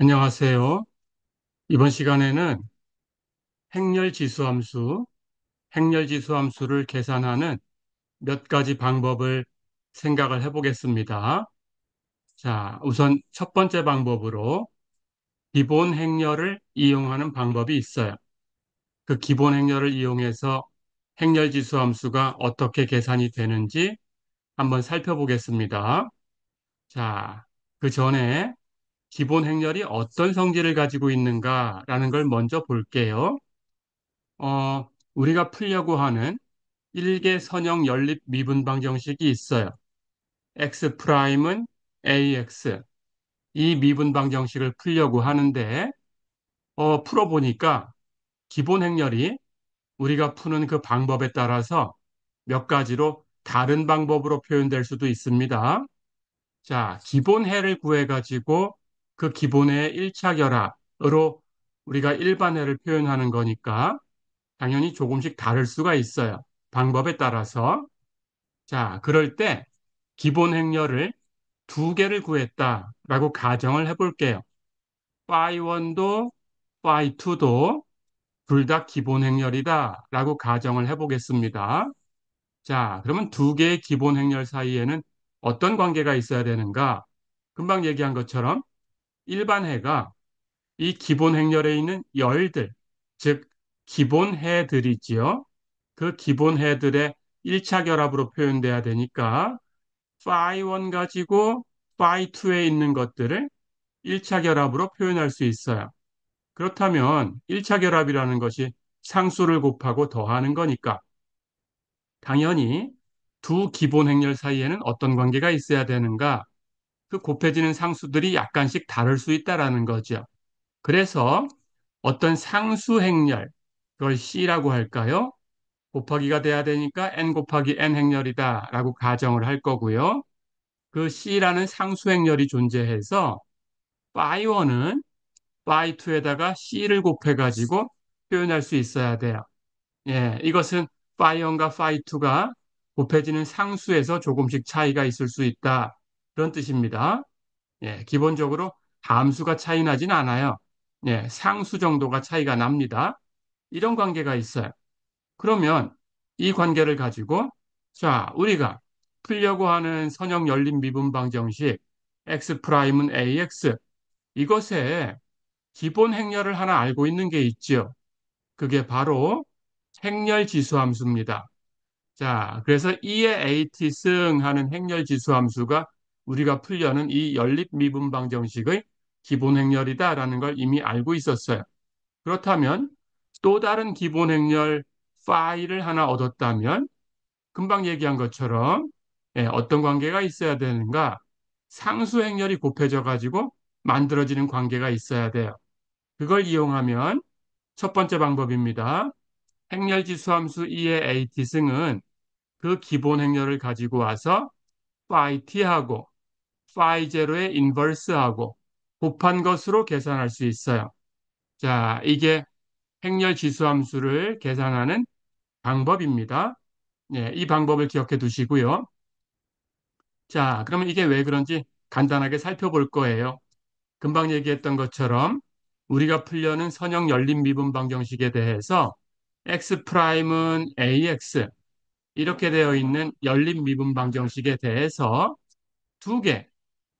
안녕하세요. 이번 시간에는 행렬지수함수, 행렬지수함수를 계산하는 몇 가지 방법을 생각을 해보겠습니다. 자, 우선 첫 번째 방법으로 기본 행렬을 이용하는 방법이 있어요. 그 기본 행렬을 이용해서 행렬지수함수가 어떻게 계산이 되는지 한번 살펴보겠습니다. 자, 그 전에 기본 행렬이 어떤 성질을 가지고 있는가라는 걸 먼저 볼게요. 우리가 풀려고 하는 일개 선형 연립 미분 방정식이 있어요. x 프라임은 ax. 이 미분 방정식을 풀려고 하는데, 풀어보니까 기본 행렬이 우리가 푸는 그 방법에 따라서 몇 가지로 다른 방법으로 표현될 수도 있습니다. 자, 기본해를 구해가지고 그 기본해의 1차 결합으로 우리가 일반해를 표현하는 거니까 당연히 조금씩 다를 수가 있어요. 방법에 따라서. 자, 그럴 때 기본 행렬을 두 개를 구했다라고 가정을 해볼게요. phi1도 phi2도 둘 다 기본 행렬이다라고 가정을 해보겠습니다. 자, 그러면 두 개의 기본 행렬 사이에는 어떤 관계가 있어야 되는가? 금방 얘기한 것처럼 일반해가 이 기본 행렬에 있는 열들, 즉 기본 해들이지요. 그 기본 해들의 1차 결합으로 표현돼야 되니까 phi1 가지고 phi2에 있는 것들을 1차 결합으로 표현할 수 있어요. 그렇다면 1차 결합이라는 것이 상수를 곱하고 더하는 거니까 당연히 두 기본 행렬 사이에는 어떤 관계가 있어야 되는가? 그 곱해지는 상수들이 약간씩 다를 수 있다라는 거죠. 그래서 어떤 상수 행렬, 그걸 C라고 할까요? 곱하기가 돼야 되니까 n 곱하기 n 행렬이다라고 가정을 할 거고요. 그 C라는 상수 행렬이 존재해서 phi1은 phi2에다가 C를 곱해가지고 표현할 수 있어야 돼요. 예, 이것은 phi1과 phi2가 곱해지는 상수에서 조금씩 차이가 있을 수 있다. 그런 뜻입니다. 예, 기본적으로 함수가 차이 나진 않아요. 예, 상수 정도가 차이가 납니다. 이런 관계가 있어요. 그러면 이 관계를 가지고 자, 우리가 풀려고 하는 선형 열린 미분 방정식 x 프라임은 ax 이것에 기본 행렬을 하나 알고 있는 게 있죠. 그게 바로 행렬 지수 함수입니다. 자, 그래서 2의 at 승하는 행렬 지수 함수가 우리가 풀려는 이 연립 미분 방정식의 기본 행렬이다라는 걸 이미 알고 있었어요. 그렇다면 또 다른 기본 행렬 파이를 하나 얻었다면 금방 얘기한 것처럼 어떤 관계가 있어야 되는가? 상수 행렬이 곱해져 가지고 만들어지는 관계가 있어야 돼요. 그걸 이용하면 첫 번째 방법입니다. 행렬지수 함수 2의 at 승은 그 기본 행렬을 가지고 와서 phi t하고 phi 제로의 인버스하고 곱한 것으로 계산할 수 있어요. 자, 이게 행렬 지수함수를 계산하는 방법입니다. 예, 이 방법을 기억해 두시고요. 자, 그러면 이게 왜 그런지 간단하게 살펴볼 거예요. 금방 얘기했던 것처럼 우리가 풀려는 선형 열린 미분 방정식에 대해서 x 프라임은 ax 이렇게 되어 있는 열린 미분 방정식에 대해서 두 개,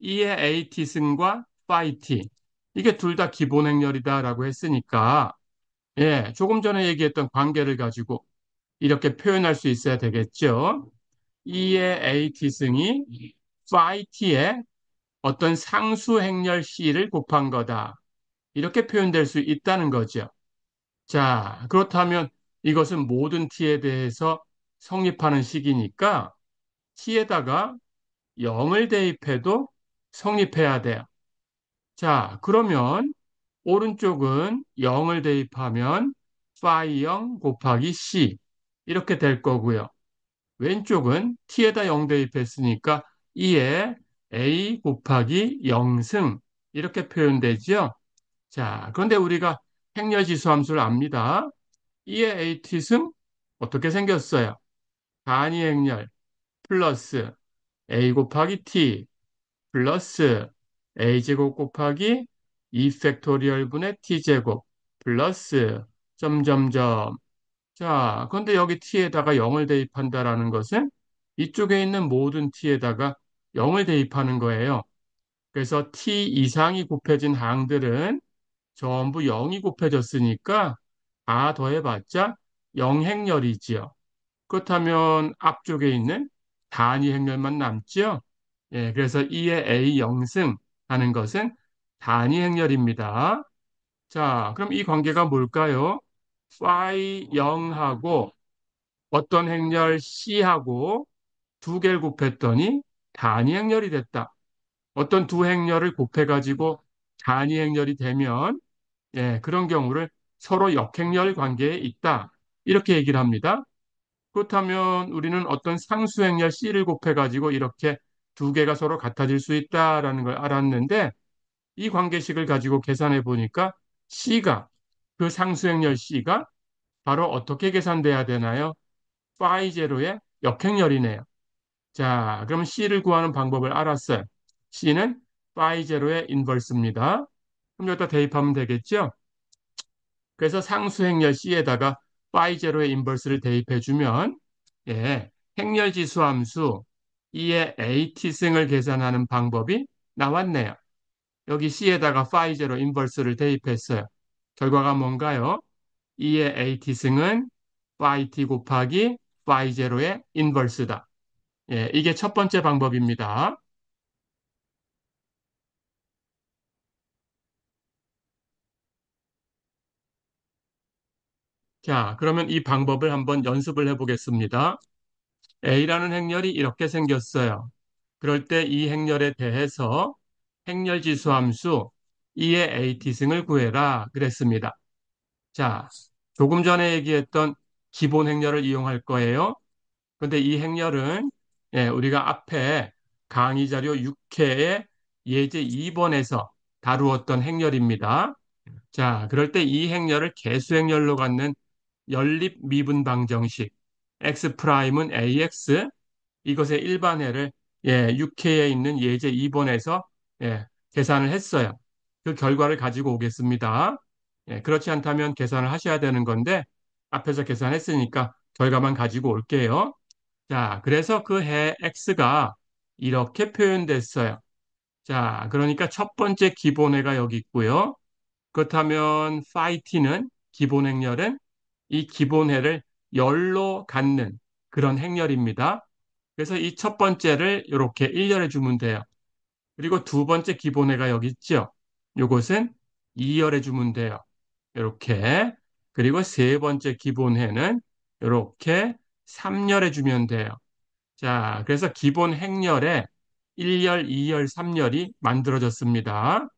E의 AT 승과 phi t 이게 둘 다 기본 행렬이다라고 했으니까 예, 조금 전에 얘기했던 관계를 가지고 이렇게 표현할 수 있어야 되겠죠. E의 AT 승이 phi t의 어떤 상수 행렬 C를 곱한 거다. 이렇게 표현될 수 있다는 거죠. 자, 그렇다면 이것은 모든 t에 대해서 성립하는 식이니까 t에다가 0을 대입해도 성립해야 돼요. 자, 그러면 오른쪽은 0을 대입하면 phi 0 곱하기 c 이렇게 될 거고요. 왼쪽은 t에다 0 대입했으니까 2에 a 곱하기 0승 이렇게 표현되죠. 자, 그런데 우리가 행렬지수 함수를 압니다. 2의 at승 어떻게 생겼어요? 단위 행렬 플러스 a 곱하기 t 플러스 a제곱 곱하기 2 팩토리얼 분의 t제곱 플러스 점점점. 자, 그런데 여기 t에다가 0을 대입한다라는 것은 이쪽에 있는 모든 t에다가 0을 대입하는 거예요. 그래서 t 이상이 곱해진 항들은 전부 0이 곱해졌으니까 다 더해봤자 0행렬이지요. 그렇다면 앞쪽에 있는 단위 행렬만 남지요. 예, 그래서 2의 A 영승 하는 것은 단위 행렬입니다. 자, 그럼 이 관계가 뭘까요? phi 0하고 어떤 행렬 C하고 두 개를 곱했더니 단위 행렬이 됐다. 어떤 두 행렬을 곱해가지고 단위 행렬이 되면 예, 그런 경우를 서로 역행렬 관계에 있다. 이렇게 얘기를 합니다. 그렇다면 우리는 어떤 상수행렬 C를 곱해가지고 이렇게 두 개가 서로 같아질 수 있다라는 걸 알았는데 이 관계식을 가지고 계산해 보니까 C가 그 상수행렬 C가 바로 어떻게 계산돼야 되나요? 파이 제로의 역행렬이네요. 자, 그럼 C를 구하는 방법을 알았어요. C는 파이 제로의 인버스입니다. 그럼 여기다 대입하면 되겠죠? 그래서 상수행렬 C에다가 파이 제로의 인버스를 대입해 주면 예, 행렬지수 함수 E의 AT승을 계산하는 방법이 나왔네요. 여기 C에다가 파이 제로 인버스를 대입했어요. 결과가 뭔가요? E의 AT승은 파이 T 곱하기 파이 제로의 인버스다. 예, 이게 첫 번째 방법입니다. 자, 그러면 이 방법을 한번 연습을 해보겠습니다. A라는 행렬이 이렇게 생겼어요. 그럴 때 이 행렬에 대해서 행렬지수 함수 E의 AT승을 구해라 그랬습니다. 자, 조금 전에 얘기했던 기본 행렬을 이용할 거예요. 그런데 이 행렬은 예, 우리가 앞에 강의 자료 6회의 예제 2번에서 다루었던 행렬입니다. 자, 그럴 때 이 행렬을 개수행렬로 갖는 연립 미분 방정식 x 프라임은 ax 이것의 일반해를 예, 6회에 있는 예제 2번에서 예, 계산을 했어요. 그 결과를 가지고 오겠습니다. 예, 그렇지 않다면 계산을 하셔야 되는 건데 앞에서 계산했으니까 결과만 가지고 올게요. 자, 그래서 그 해 x가 이렇게 표현됐어요. 자, 그러니까 첫 번째 기본해가 여기 있고요. 그렇다면 phi t는 기본 행렬은 이 기본해를 열로 갖는 그런 행렬입니다. 그래서 이 첫 번째를 이렇게 1열해 주면 돼요. 그리고 두 번째 기본해가 여기 있죠. 요것은 2열해 주면 돼요. 이렇게. 그리고 세 번째 기본해는 이렇게 3열해 주면 돼요. 자, 그래서 기본 행렬에 1열, 2열, 3열이 만들어졌습니다.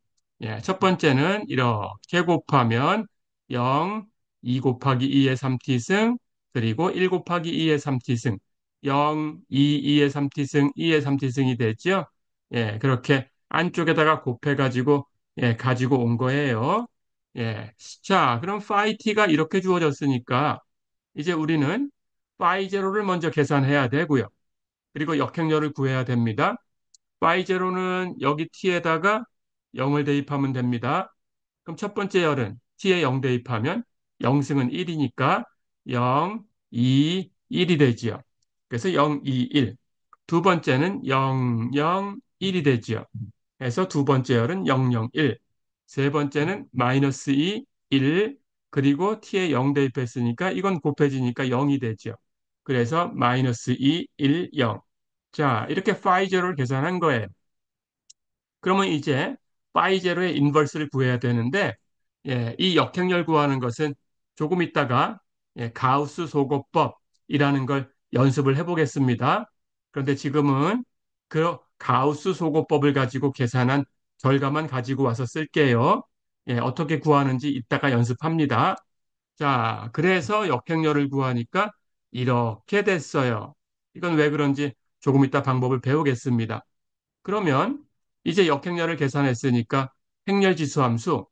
예, 첫 번째는 이렇게 곱하면 0, 2 곱하기 2의 3t승, 그리고 1 곱하기 2의 3t승, 0, 2, 2의 3t승, 2의 3t승이 됐죠. 예, 그렇게 안쪽에다가 곱해가지고, 예, 가지고 온 거예요. 예, 자, 그럼 phi t가 이렇게 주어졌으니까, 이제 우리는 phi 제로를 먼저 계산해야 되고요. 그리고 역행렬을 구해야 됩니다. y0는 여기 t에다가 0을 대입하면 됩니다. 그럼 첫 번째 열은 t에 0 대입하면 0승은 1이니까 0, 2, 1이 되지요. 그래서 0, 2, 1. 두 번째는 0, 0, 1이 되지요. 그래서 두 번째 열은 0, 0, 1. 세 번째는 마이너스 2, 1. 그리고 t에 0 대입했으니까 이건 곱해지니까 0이 되죠. 그래서 마이너스 2, 1, 0. 자, 이렇게 파이 제로를 계산한 거예요. 그러면 이제 파이 제로의 인버스를 구해야 되는데 예, 이 역행렬 구하는 것은 조금 있다가 예, 가우스 소거법이라는 걸 연습을 해보겠습니다. 그런데 지금은 그 가우스 소거법을 가지고 계산한 결과만 가지고 와서 쓸게요. 예, 어떻게 구하는지 이따가 연습합니다. 자, 그래서 역행렬을 구하니까 이렇게 됐어요. 이건 왜 그런지 조금 이따 방법을 배우겠습니다. 그러면 이제 역행렬을 계산했으니까 행렬지수 함수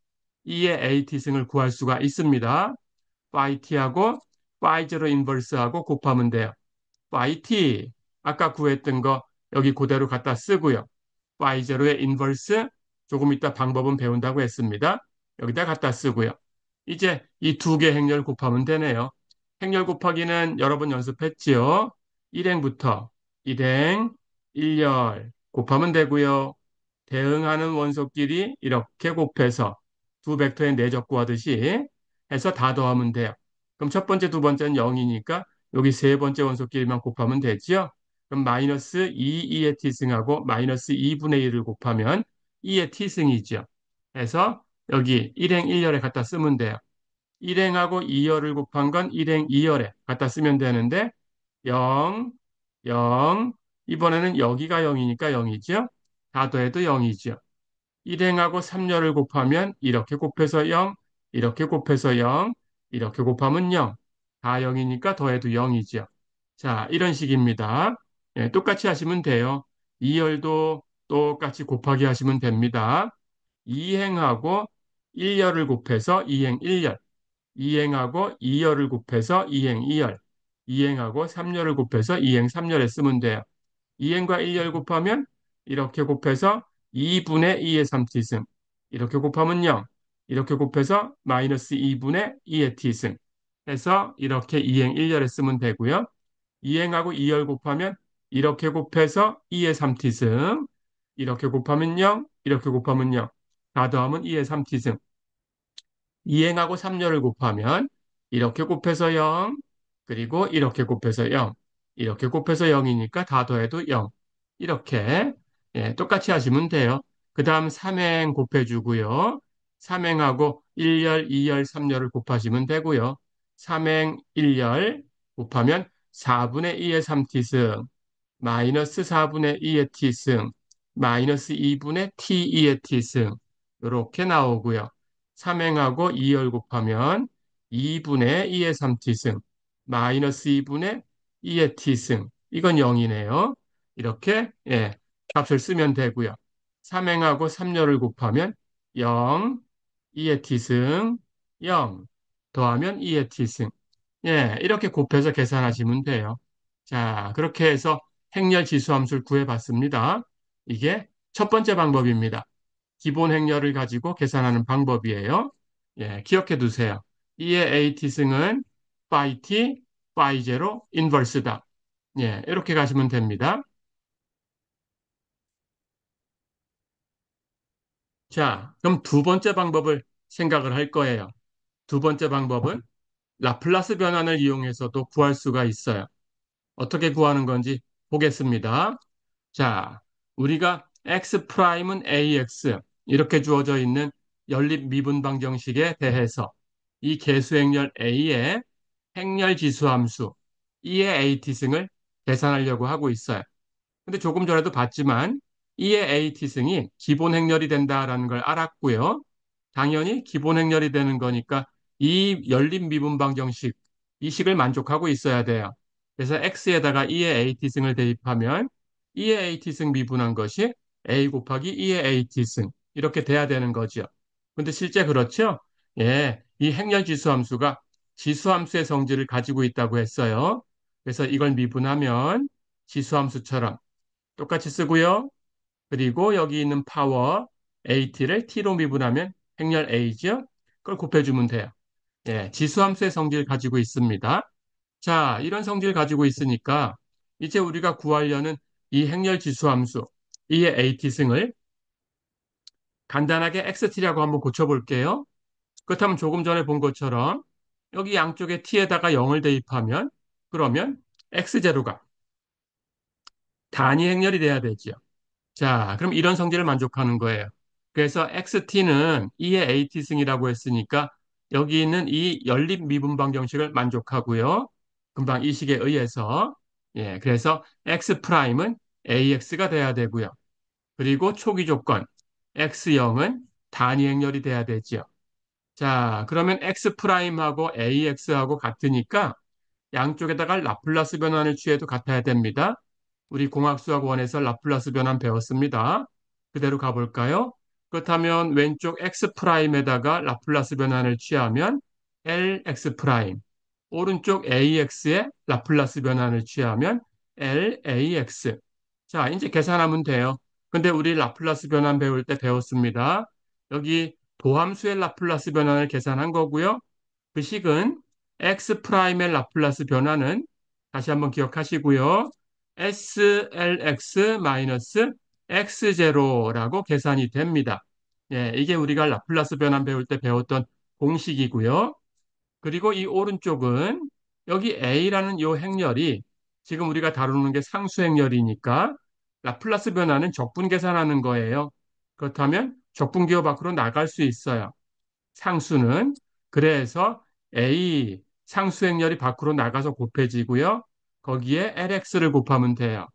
2의 AT승을 구할 수가 있습니다. phi t하고 phi 제로 인버스하고 곱하면 돼요. phi t 아까 구했던 거 여기 그대로 갖다 쓰고요. phi 제로의 인버스 조금 이따 방법은 배운다고 했습니다. 여기다 갖다 쓰고요. 이제 이 두 개 행렬 곱하면 되네요. 행렬 곱하기는 여러 번 연습했지요. 1행부터 1행, 1열 곱하면 되고요. 대응하는 원소끼리 이렇게 곱해서 두 벡터의 내적 구하듯이 해서 다 더하면 돼요. 그럼 첫 번째, 두 번째는 0이니까 여기 세 번째 원소끼리만 곱하면 되죠. 그럼 마이너스 2, 2의 t승하고 마이너스 2분의 1을 곱하면 2의 t승이죠. 그래서 여기 1행 1열에 갖다 쓰면 돼요. 1행하고 2열을 곱한 건 1행 2열에 갖다 쓰면 되는데 0, 0, 이번에는 여기가 0이니까 0이죠. 다 더해도 0이죠. 1행하고 3열을 곱하면 이렇게 곱해서 0, 이렇게 곱해서 0, 이렇게 곱하면 0. 다 0이니까 더해도 0이죠. 자, 이런 식입니다. 예, 똑같이 하시면 돼요. 2열도 똑같이 곱하기 하시면 됩니다. 2행하고 1열을 곱해서 2행 1열, 2행하고 2열을 곱해서 2행 2열, 2행하고 3열을 곱해서 2행 3열에 쓰면 돼요. 2행과 1열 곱하면 이렇게 곱해서 2분의 2의 3t승. 이렇게 곱하면 0. 이렇게 곱해서 마이너스 2분의 2의 t승. 해서 이렇게 2행 1열에 쓰면 되고요. 2행하고 2열 곱하면 이렇게 곱해서 2의 3t승. 이렇게 곱하면 0. 이렇게 곱하면 0. 다 더하면 2의 3t승. 2행하고 3열을 곱하면 이렇게 곱해서 0, 그리고 이렇게 곱해서 0, 이렇게 곱해서 0이니까 다 더해도 0. 이렇게 예, 똑같이 하시면 돼요. 그 다음 3행 곱해주고요. 3행하고 1열, 2열, 3열을 곱하시면 되고요. 3행 1열 곱하면 4분의 2의 3t승, 마이너스 4분의 2의 t승, 마이너스 2분의 t2의 t승, 이렇게 나오고요. 3행하고 2열 곱하면 2분의 2의 3t승, 마이너스 2분의 2의 t승, 이건 0이네요. 이렇게 예, 값을 쓰면 되고요. 3행하고 3열을 곱하면 0, 2의 t승, 0, 더하면 2의 t승. 예, 이렇게 곱해서 계산하시면 돼요. 자, 그렇게 해서 행렬 지수함수를 구해봤습니다. 이게 첫 번째 방법입니다. 기본 행렬을 가지고 계산하는 방법이에요. 예, 기억해 두세요. 2의 AT승은 phi t, phi 제로 인버스다. 예, 이렇게 가시면 됩니다. 자, 그럼 두 번째 방법을 생각을 할 거예요. 두 번째 방법은 라플라스 변환을 이용해서도 구할 수가 있어요. 어떻게 구하는 건지 보겠습니다. 자, 우리가 x 프라임은 ax 이렇게 주어져 있는 연립 미분 방정식에 대해서 이 계수행렬 a의 행렬 지수함수 2의 at승을 계산하려고 하고 있어요. 근데 조금 전에도 봤지만 2의 at승이 기본 행렬이 된다라는 걸 알았고요. 당연히 기본 행렬이 되는 거니까 이 연립 미분 방정식 이 식을 만족하고 있어야 돼요. 그래서 x에다가 2의 at승을 대입하면 2의 at승 미분한 것이 a 곱하기 2의 at승 이렇게 돼야 되는 거죠. 근데 실제 그렇죠? 예, 이 행렬지수 함수가 지수함수의 성질을 가지고 있다고 했어요. 그래서 이걸 미분하면 지수함수처럼 똑같이 쓰고요. 그리고 여기 있는 파워 AT를 T로 미분하면 행렬 A죠. 그걸 곱해주면 돼요. 예, 지수함수의 성질을 가지고 있습니다. 자, 이런 성질을 가지고 있으니까 이제 우리가 구하려는 이 행렬 지수함수, 이의 AT승을 간단하게 XT라고 한번 고쳐볼게요. 그렇다면 조금 전에 본 것처럼 여기 양쪽에 T에다가 0을 대입하면 그러면 X제로가 단위 행렬이 돼야 되죠. 자, 그럼 이런 성질을 만족하는 거예요. 그래서 XT는 2의 AT승이라고 했으니까 여기 있는 이 연립 미분 방정식을 만족하고요. 금방 이 식에 의해서 예, 그래서 X 프라임은 AX가 돼야 되고요. 그리고 초기 조건 X0은 단위 행렬이 돼야 되죠. 자, 그러면 X 프라임하고 AX하고 같으니까 양쪽에다가 라플라스 변환을 취해도 같아야 됩니다. 우리 공학수학원에서 라플라스 변환 배웠습니다. 그대로 가볼까요? 그렇다면 왼쪽 x 프라임에다가 라플라스 변환을 취하면 lx 프라임, 오른쪽 ax에 라플라스 변환을 취하면 lax. 자, 이제 계산하면 돼요. 근데 우리 라플라스 변환 배울 때 배웠습니다. 여기 도함수의 라플라스 변환을 계산한 거고요. 그 식은 x 프라임의 라플라스 변화는 다시 한번 기억하시고요. SLX 마이너스 X0라고 계산이 됩니다. 예, 이게 우리가 라플라스 변환 배울 때 배웠던 공식이고요. 그리고 이 오른쪽은 여기 A라는 이 행렬이 지금 우리가 다루는 게 상수 행렬이니까 라플라스 변화는 적분 계산하는 거예요. 그렇다면 적분기호 밖으로 나갈 수 있어요. 상수는 그래서 A 상수행렬이 밖으로 나가서 곱해지고요. 거기에 LX를 곱하면 돼요.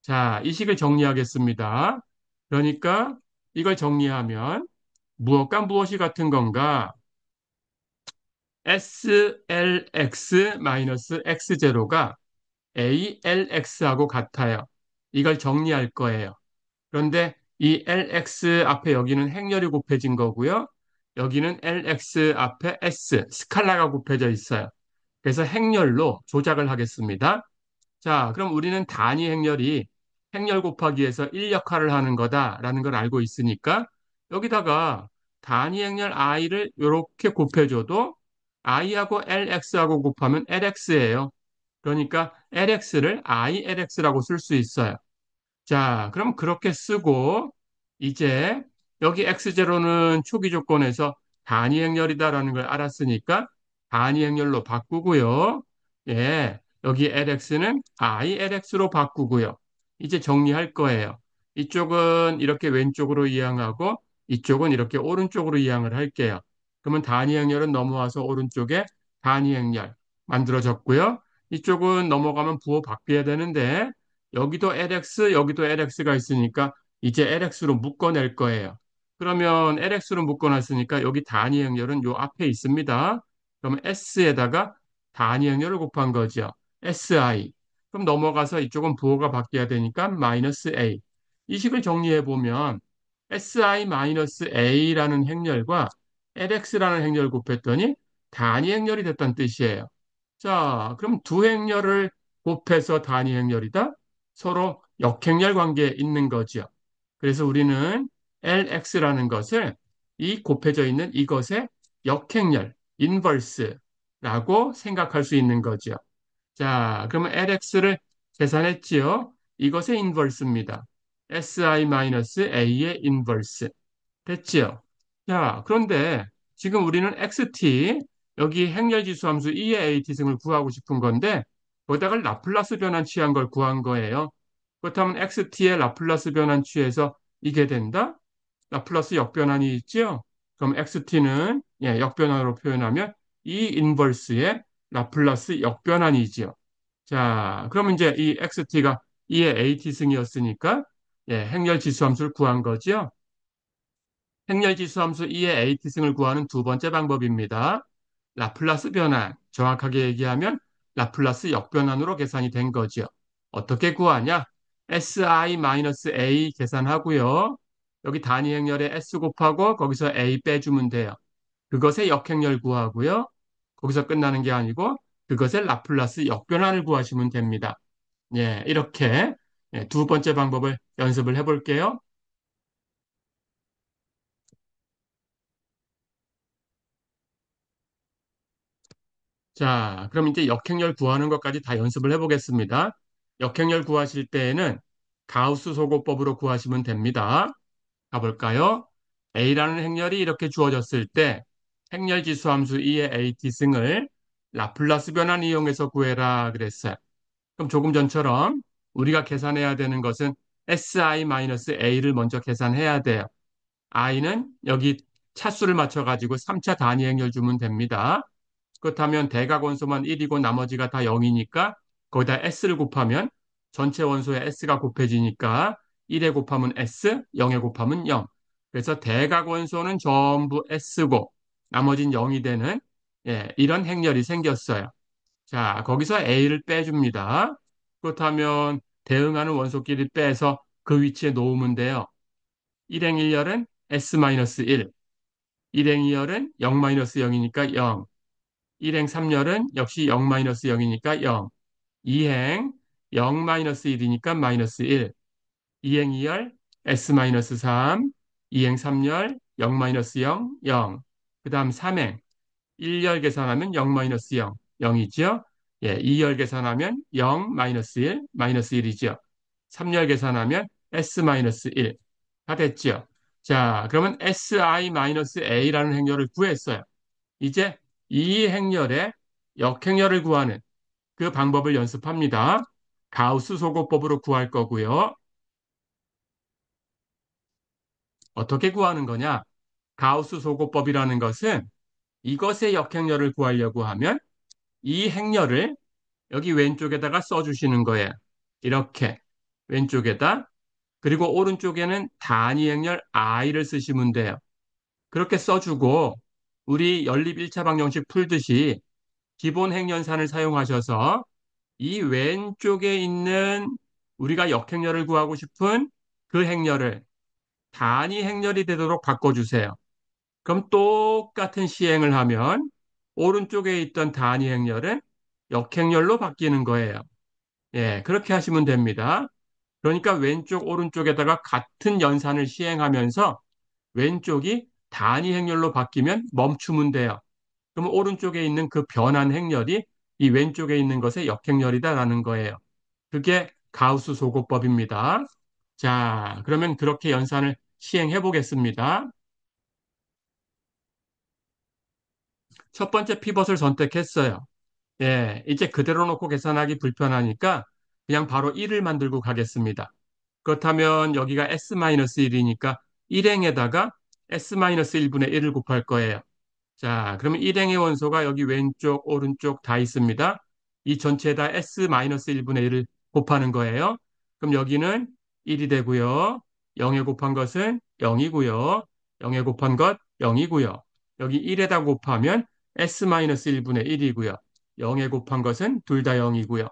자, 이 식을 정리하겠습니다. 그러니까 이걸 정리하면 무엇과 무엇이 같은 건가? SLX-X0가 ALX하고 같아요. 이걸 정리할 거예요. 그런데 이 LX 앞에 여기는 행렬이 곱해진 거고요. 여기는 LX 앞에 S, 스칼라가 곱해져 있어요. 그래서 행렬로 조작을 하겠습니다. 자, 그럼 우리는 단위 행렬이 행렬 곱하기에서 1 역할을 하는 거다라는 걸 알고 있으니까 여기다가 단위 행렬 i를 이렇게 곱해줘도 i하고 lx하고 곱하면 lx예요. 그러니까 lx를 ilx라고 쓸 수 있어요. 자, 그럼 그렇게 쓰고 이제 여기 x0는 초기 조건에서 단위 행렬이다라는 걸 알았으니까 단위 행렬로 바꾸고요. 예, 여기 lx는 ilx로 바꾸고요. 이제 정리할 거예요. 이쪽은 이렇게 왼쪽으로 이항하고 이쪽은 이렇게 오른쪽으로 이항을 할게요. 그러면 단위 행렬은 넘어와서 오른쪽에 단위 행렬 만들어졌고요. 이쪽은 넘어가면 부호 바뀌어야 되는데 여기도 LX, 여기도 LX가 있으니까 이제 LX로 묶어낼 거예요. 그러면 LX로 묶어놨으니까 여기 단위 행렬은 요 앞에 있습니다. 그러면 S에다가 단위 행렬을 곱한 거죠. SI. 그럼 넘어가서 이쪽은 부호가 바뀌어야 되니까 마이너스 A. 이 식을 정리해 보면 SI-A라는 행렬과 LX라는 행렬을 곱했더니 단위 행렬이 됐다는 뜻이에요. 자, 그럼 두 행렬을 곱해서 단위 행렬이다? 서로 역행렬 관계에 있는 거죠. 그래서 우리는 LX라는 것을 이 곱해져 있는 이것의 역행렬, 인버스라고 생각할 수 있는 거죠. 자, 그러면 LX를 계산했지요? 이것의 인버스입니다. SI-A의 인버스. 됐지요? 자, 그런데 지금 우리는 XT, 여기 행렬지수 함수 E의 AT승을 구하고 싶은 건데, 거기다가 라플라스 변환 취한 걸 구한 거예요. 그렇다면 XT의 라플라스 변환 취해서 이게 된다? 라플라스 역변환이 있죠? 그럼 XT는 역변환으로 표현하면 이 인버스의 라플라스 역변환이지요. 자, 그러면 이제 이 XT가 E의 AT승이었으니까 행렬지수 함수를 구한 거죠. 행렬지수 함수 E의 AT승을 구하는 두 번째 방법입니다. 라플라스 변환, 정확하게 얘기하면 라플라스 역변환으로 계산이 된 거죠. 어떻게 구하냐? SI-A 계산하고요. 여기 단위 행렬에 S 곱하고 거기서 A 빼주면 돼요. 그것의 역행렬 구하고요. 거기서 끝나는 게 아니고 그것의 라플라스 역변환을 구하시면 됩니다. 예, 이렇게 두 번째 방법을 연습을 해볼게요. 자, 그럼 이제 역행렬 구하는 것까지 다 연습을 해보겠습니다. 역행렬 구하실 때에는 가우스 소거법으로 구하시면 됩니다. 가볼까요? A라는 행렬이 이렇게 주어졌을 때 행렬 지수 함수 E의 AT승을 라플라스 변환 이용해서 구해라 그랬어요. 그럼 조금 전처럼 우리가 계산해야 되는 것은 SI-A를 먼저 계산해야 돼요. I는 여기 차수를 맞춰가지고 3차 단위 행렬 주면 됩니다. 그렇다면 대각 원소만 1이고 나머지가 다 0이니까 거기다 S를 곱하면 전체 원소에 S가 곱해지니까 1에 곱하면 S, 0에 곱하면 0. 그래서 대각 원소는 전부 S고 나머진 0이 되는 이런 행렬이 생겼어요. 자, 거기서 A를 빼줍니다. 그렇다면 대응하는 원소끼리 빼서 그 위치에 놓으면 돼요. 일행일열은 S-1, 일행이열은 0-0이니까 0, 일행 3열은 역시 0-0이니까 0, 2행 0-1이니까 마이너스 1, 2행 2열 S-3, 2행 3열, 0-0, 0. 그 다음 3행, 1열 계산하면 0-0, 0이죠. 예, 2열 계산하면 0, -1, -1이죠. 3열 계산하면 S-1. 다 됐죠. 자, 그러면 Si-A라는 행렬을 구했어요. 이제 이 행렬의 역행렬을 구하는 그 방법을 연습합니다. 가우스 소고법으로 구할 거고요. 어떻게 구하는 거냐? 가우스 소고법이라는 것은 이것의 역행렬을 구하려고 하면 이 행렬을 여기 왼쪽에다가 써주시는 거예요. 이렇게 왼쪽에다 그리고 오른쪽에는 단위 행렬 i를 쓰시면 돼요. 그렇게 써주고 우리 연립 1차 방정식 풀듯이 기본 행연산을 사용하셔서 이 왼쪽에 있는 우리가 역행렬을 구하고 싶은 그 행렬을 단위 행렬이 되도록 바꿔주세요. 그럼 똑같은 시행을 하면 오른쪽에 있던 단위 행렬은 역행렬로 바뀌는 거예요. 예, 그렇게 하시면 됩니다. 그러니까 왼쪽, 오른쪽에다가 같은 연산을 시행하면서 왼쪽이 단위 행렬로 바뀌면 멈추면 돼요. 그럼 오른쪽에 있는 그 변한 행렬이 이 왼쪽에 있는 것의 역행렬이다라는 거예요. 그게 가우스 소고법입니다. 자, 그러면 그렇게 연산을 시행해 보겠습니다. 첫 번째 피벗을 선택했어요. 예, 이제 그대로 놓고 계산하기 불편하니까 그냥 바로 1을 만들고 가겠습니다. 그렇다면 여기가 S-1이니까 1행에다가 S-1분의 1을 곱할 거예요. 자, 그러면 일행의 원소가 여기 왼쪽, 오른쪽 다 있습니다. 이 전체에다 S-1분의 1을 곱하는 거예요. 그럼 여기는 1이 되고요. 0에 곱한 것은 0이고요. 0에 곱한 것 0이고요. 여기 1에다 곱하면 S-1분의 1이고요. 0에 곱한 것은 둘 다 0이고요.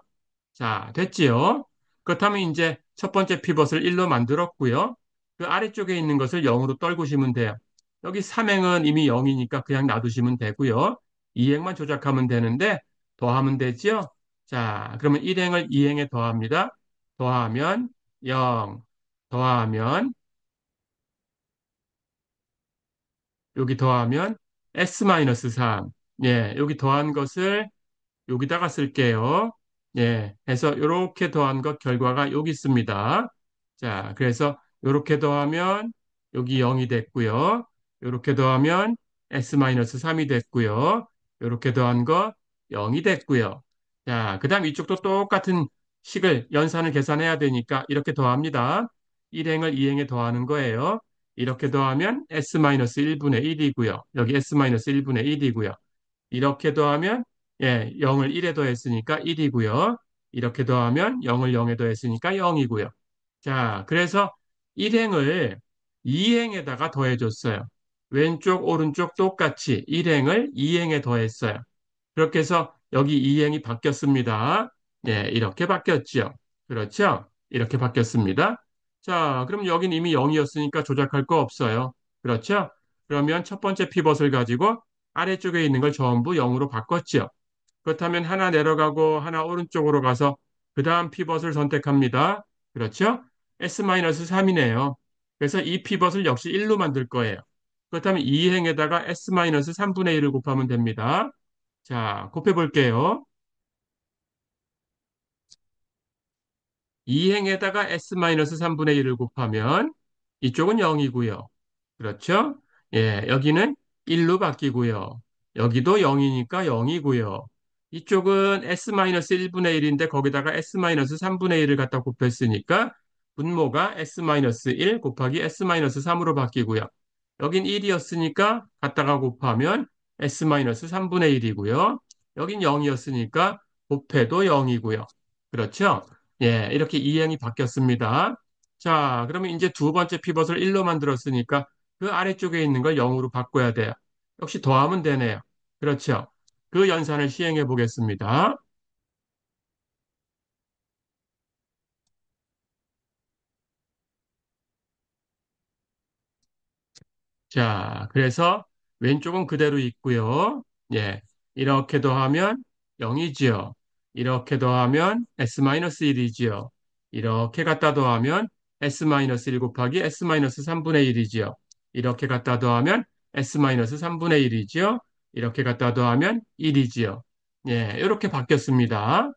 자, 됐지요? 그렇다면 이제 첫 번째 피벗을 1로 만들었고요. 그 아래쪽에 있는 것을 0으로 떨구시면 돼요. 여기 3행은 이미 0이니까 그냥 놔두시면 되고요. 2행만 조작하면 되는데 더하면 되죠? 자, 그러면 1행을 2행에 더합니다. 더하면 0, 더하면 여기 더하면 S-3. 예, 여기 더한 것을 여기다가 쓸게요. 예, 해서 이렇게 더한 것 결과가 여기 있습니다. 자, 그래서 이렇게 더하면 여기 0이 됐고요. 이렇게 더하면 S-3이 됐고요. 이렇게 더한 거 0이 됐고요. 자, 그 다음 이쪽도 똑같은 식을 연산을 계산해야 되니까 이렇게 더합니다. 1행을 2행에 더하는 거예요. 이렇게 더하면 S-1분의 1이고요. 여기 S-1분의 1이고요. 이렇게 더하면 예, 0을 1에 더했으니까 1이고요. 이렇게 더하면 0을 0에 더했으니까 0이고요. 자, 그래서 1행을 2행에다가 더해줬어요. 왼쪽, 오른쪽 똑같이 1행을 2행에 더했어요. 그렇게 해서 여기 2행이 바뀌었습니다. 예, 이렇게 바뀌었죠. 그렇죠? 이렇게 바뀌었습니다. 자, 그럼 여긴 이미 0이었으니까 조작할 거 없어요. 그렇죠? 그러면 첫 번째 피벗을 가지고 아래쪽에 있는 걸 전부 0으로 바꿨죠. 그렇다면 하나 내려가고 하나 오른쪽으로 가서 그 다음 피벗을 선택합니다. 그렇죠? S-3이네요. 그래서 이 피벗을 역시 1로 만들 거예요. 그렇다면 2행에다가 S-3분의 1을 곱하면 됩니다. 자, 곱해 볼게요. 2행에다가 S-3분의 1을 곱하면 이쪽은 0이고요. 그렇죠? 예, 여기는 1로 바뀌고요. 여기도 0이니까 0이고요. 이쪽은 S-1분의 1인데 거기다가 S-3분의 1을 갖다 곱했으니까 분모가 S-1 곱하기 S-3으로 바뀌고요. 여긴 1이었으니까 갖다가 곱하면 S-3분의 1이고요. 여긴 0이었으니까 곱해도 0이고요. 그렇죠? 예, 이렇게 이행이 바뀌었습니다. 자, 그러면 이제 두 번째 피벗을 1로 만들었으니까 그 아래쪽에 있는 걸 0으로 바꿔야 돼요. 역시 더하면 되네요. 그렇죠? 그 연산을 시행해 보겠습니다. 자, 그래서 왼쪽은 그대로 있고요. 예, 이렇게 더하면 0이지요. 이렇게 더하면 S-1이지요. 이렇게 갖다 더하면 S-1 곱하기 S-3분의 1이지요. 이렇게 갖다 더하면 S-3분의 1이지요. 이렇게 갖다 더하면 1이지요. 예, 이렇게 바뀌었습니다.